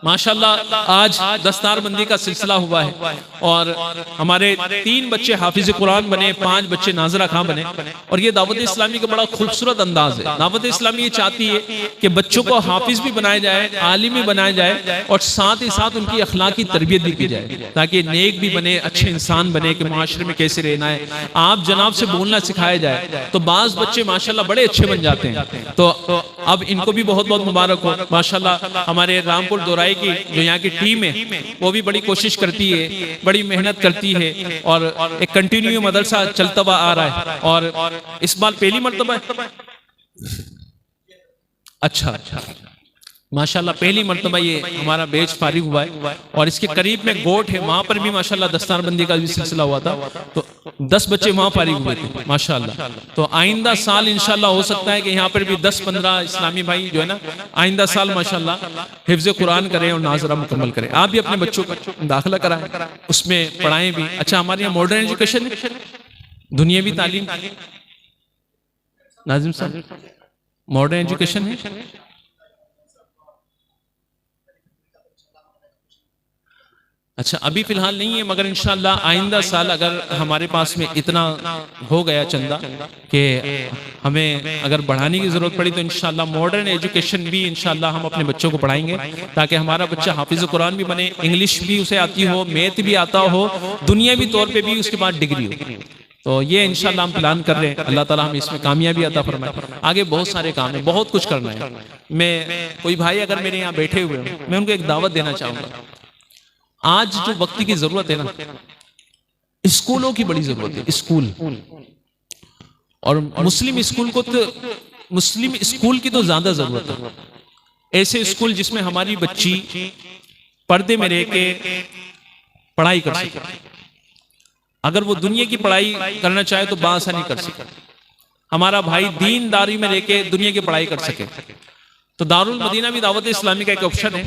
माशाल्लाह आज दस्तारबंदी का सिलसिला हुआ है और हमारे 3 बच्चे हाफिज कुरान बने, 5 बच्चे नाजरा खां बने, और ये दावत इस्लामी का बड़ा खूबसूरत अंदाज है। दावत इस्लामी ये चाहती है कि बच्चों को हाफिज भी बनाया जाए, आलिम भी बनाया जाए, और साथ ही साथ उनकी अखलाकी तरबियत भी की जाए, ताकि नेक भी बने, अच्छे इंसान बने कि माशरे में कैसे रहना है, आप जनाब से बोलना सिखाया जाए। तो बाज़ बच्चे माशाल्लाह बड़े अच्छे बन जाते हैं। तो अब इनको भी बहुत बहुत मुबारक हो। माशाल्लाह हमारे रामपुर दोराई की जो यहाँ की टीम है वो भी बड़ी कोशिश करती है, बड़ी मेहनत करती है, और एक कंटिन्यू मदरसा चलता हुआ आ रहा है। और इस बार पहली मर्तबा, अच्छा माशाल्लाह पहली मर्तबा ये हमारा बैच फारिग हुआ है, और इसके करीब में गोट है, वहां पर भी माशाल्लाह दस्तारबंदी का भी सिलसिला हुआ था, तो 10 बच्चे वहां फारिग हुए थे माशाल्लाह। तो आइंदा साल इंशाल्लाह हो सकता है कि यहाँ पर भी 10-15 इस्लामी भाई जो है ना आइंदा साल माशाल्लाह हिफ्ज़ कुरान करें और नाजरा मुकम्मल करें। आप भी अपने बच्चों का दाखिला कराएं, उसमें पढ़ाएं भी। अच्छा, हमारे यहाँ मॉडर्न एजुकेशन है, दुनियावी तालीम, नाजिम साहब मॉडर्न एजुकेशन है। अच्छा, अभी फिलहाल नहीं है, मगर इंशाल्लाह आइंदा साल अगर हमारे पास में इतना हो गया चंदा कि हमें अगर बढ़ाने की जरूरत पड़ी तो इंशाल्लाह मॉडर्न एजुकेशन भी इंशाल्लाह हम अपने बच्चों को पढ़ाएंगे, ताकि हमारा बच्चा हाफिज कुरान भी बने, इंग्लिश भी उसे आती हो, मैथ भी आता हो, दुनियावी तौर पे भी उसके बाद डिग्री हो। तो ये इंशाल्लाह हम प्लान कर रहे हैं, अल्लाह ताला हमें इसमें कामयाबी अता फरमाए। आगे बहुत सारे काम है, बहुत कुछ करना है। मैं कोई भाई अगर मेरे यहाँ बैठे हुए हैं, मैं उनको एक दावत देना चाहूंगा। आज जो वक्त की जरूरत है ना, स्कूलों की बड़ी जरूरत है, स्कूल, और मुस्लिम स्कूल को तो, मुस्लिम स्कूल की तो ज्यादा जरूरत है। ऐसे स्कूल जिसमें हमारी बच्ची पर्दे में रह के पढ़ाई कर सके। अगर वो दुनिया की पढ़ाई करना चाहे तो बाआसानी कर सके, हमारा भाई दीनदारी में रह के दुनिया की पढ़ाई कर सके। तो दारुल मदीना भी दावत इस्लामी का एक ऑप्शन है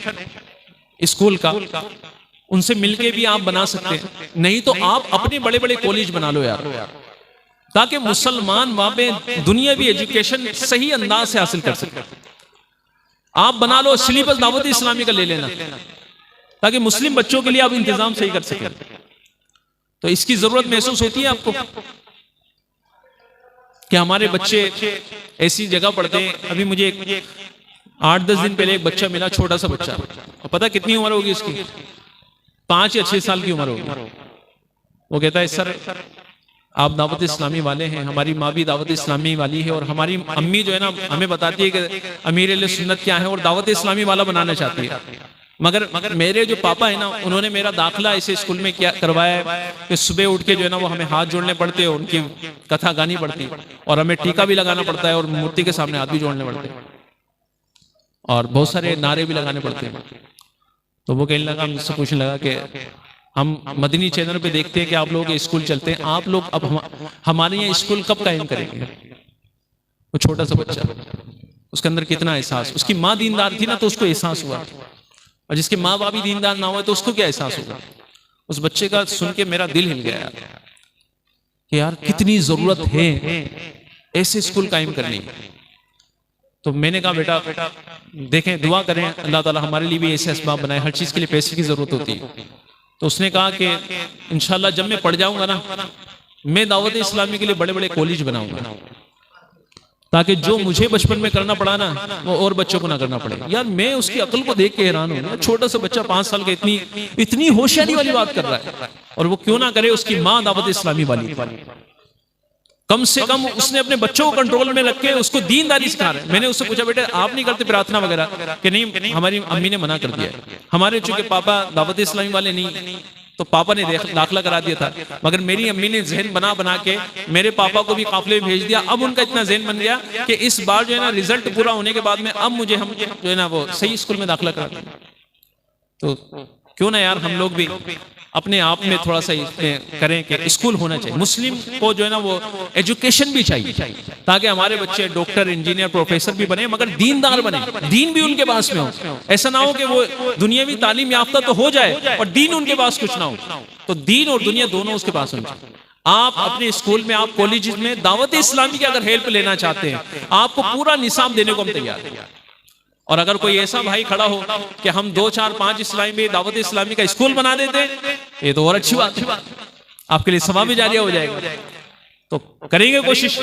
स्कूल का, उनसे मिलके भी आप बना सकते हैं। नहीं तो आप अपने बड़े बड़े कॉलेज बना लो यार, ताकि मुसलमान वहां पे दुनियावी एजुकेशन सही अंदाज से हासिल कर सके। आप बना लो सिलेबस दावत इस्लामी का ले लेना, ताकि मुस्लिम बच्चों के लिए आप इंतजाम सही कर सके। तो इसकी जरूरत महसूस होती है आपको कि हमारे बच्चे ऐसी जगह पढ़ते हैं। अभी मुझे 8-10 दिन पहले एक बच्चा मिला, छोटा सा बच्चा, और पता कितनी उम्र होगी उसकी? 5 या 6 साल की उम्र होगी। वो कहता है सर आप दावत इस्लामी वाले हैं, हमारी माँ भी दावत इस्लामी वाली है, और हमारी अम्मी जो है ना हमें बताती है कि अमीर अहले सुन्नत क्या है, और दावत इस्लामी वाला बनाना चाहती है। मगर मेरे जो पापा है ना, उन्होंने मेरा दाखिला ऐसे स्कूल में क्या करवाया है कि सुबह उठ के जो है ना वो हमें हाथ जोड़ने पड़ते हैं, उनकी कथा गानी पड़ती है, और हमें टीका भी लगाना पड़ता है, और मूर्ति के सामने हाथ भी जोड़ने पड़ते हैं, और बहुत सारे नारे भी लगाने पड़ते हैं। तो वो कहने लगा, मुझसे पूछने लगा कि हम मदनी चैनल पे देखते हैं कि आप लोगों के स्कूल चलते हैं, आप लोग अब हमारे यहाँ स्कूल कब कायम करेंगे? वो छोटा सा बच्चा, उसके अंदर कितना एहसास, उसकी माँ दीनदार थी ना तो उसको एहसास हुआ, और जिसके माँ बाप भी दीनदार ना हुए तो उसको क्या एहसास होगा? उस बच्चे का सुन के मेरा दिल हिल गया कि यार कितनी जरूरत है ऐसे स्कूल कायम करने की। तो मैंने कहा बेटा देखें, दुआ करें अल्लाह ताला हमारे लिए भी ऐसे असबाब बनाए, हर चीज के लिए पैसे की जरूरत होती है। तो उसने कहा कि इंशाल्लाह जब मैं पढ़ जाऊंगा ना, मैं दावत इस्लामी के लिए बड़े बड़े कॉलेज बनाऊंगा, ताकि जो मुझे बचपन में करना पड़ा ना वो और बच्चों को ना करना पड़े। यार मैं उसकी अकल को देख के हैरान हूं, छोटा सा बच्चा 5 साल का इतनी होशियारी वाली बात कर रहा है, और वो क्यों ना करे, उसकी माँ दावत इस्लामी वाली। कम से कम उसने अपने बच्चों को कंट्रोल में रख के उसको दीनदारी सिखा रहे हैं। मैंने उससे पूछा, बेटे आप नहीं करते प्रार्थना वगैरह? कि नहीं, हमारी अम्मी ने मना कर दिया है, हमारे चूंकि पापा दावत इस्लामी वाले नहीं, तो पापा ने दाखिला करा दिया था, मगर मेरी अम्मी ने जहन बना बना के मेरे पापा को भी काफिले में भेज दिया। अब उनका इतना जहन बन गया कि इस बार जो है ना रिजल्ट पूरा होने के बाद में अब मुझे हम जो है ना वो सही स्कूल में दाखिला करा दें। तो क्यों ना यार हम लोग भी अपने आप में थोड़ा सा करें कि स्कूल होना चाहिए। मुस्लिम को जो है ना वो एजुकेशन भी चाहिए, ताकि हमारे बच्चे डॉक्टर, इंजीनियर, प्रोफेसर भी बने, मगर दीनदार बने, दीन भी उनके पास में हो। ऐसा ना हो कि वो दुनियावी तालीम याफ्ता तो हो जाए और दीन उनके पास कुछ ना हो। तो दीन और दुनिया दोनों उसके पास होनी चाहिए। आप अपने स्कूल में, आप कॉलेज में दावत इस्लामी की अगर हेल्प लेना चाहते हैं, आपको पूरा निसाब देने को हम तैयार हैं। और अगर कोई ऐसा भाई खड़ा हो कि हम 2, 4, 5 इस्लामी दावत इस्लामी का स्कूल बना देते, ये तो और अच्छी बात है, आपके लिए सवाब भी जारिया हो जाएगा। तो करेंगे कोशिश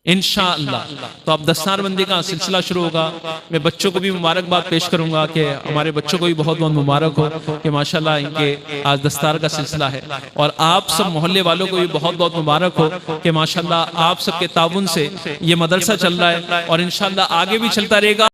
इंशाअल्लाह। तो अब दस्तारबंदी का सिलसिला शुरू होगा। मैं बच्चों को भी मुबारकबाद पेश करूंगा कि हमारे बच्चों को भी बहुत बहुत मुबारक हो कि माशाल्लाह इनके आज दस्तार का सिलसिला है, और आप सब मोहल्ले वालों को भी बहुत बहुत मुबारक हो कि माशाल्लाह आप सबके ताउन से ये मदरसा चल रहा है और इंशाअल्लाह आगे भी चलता रहेगा।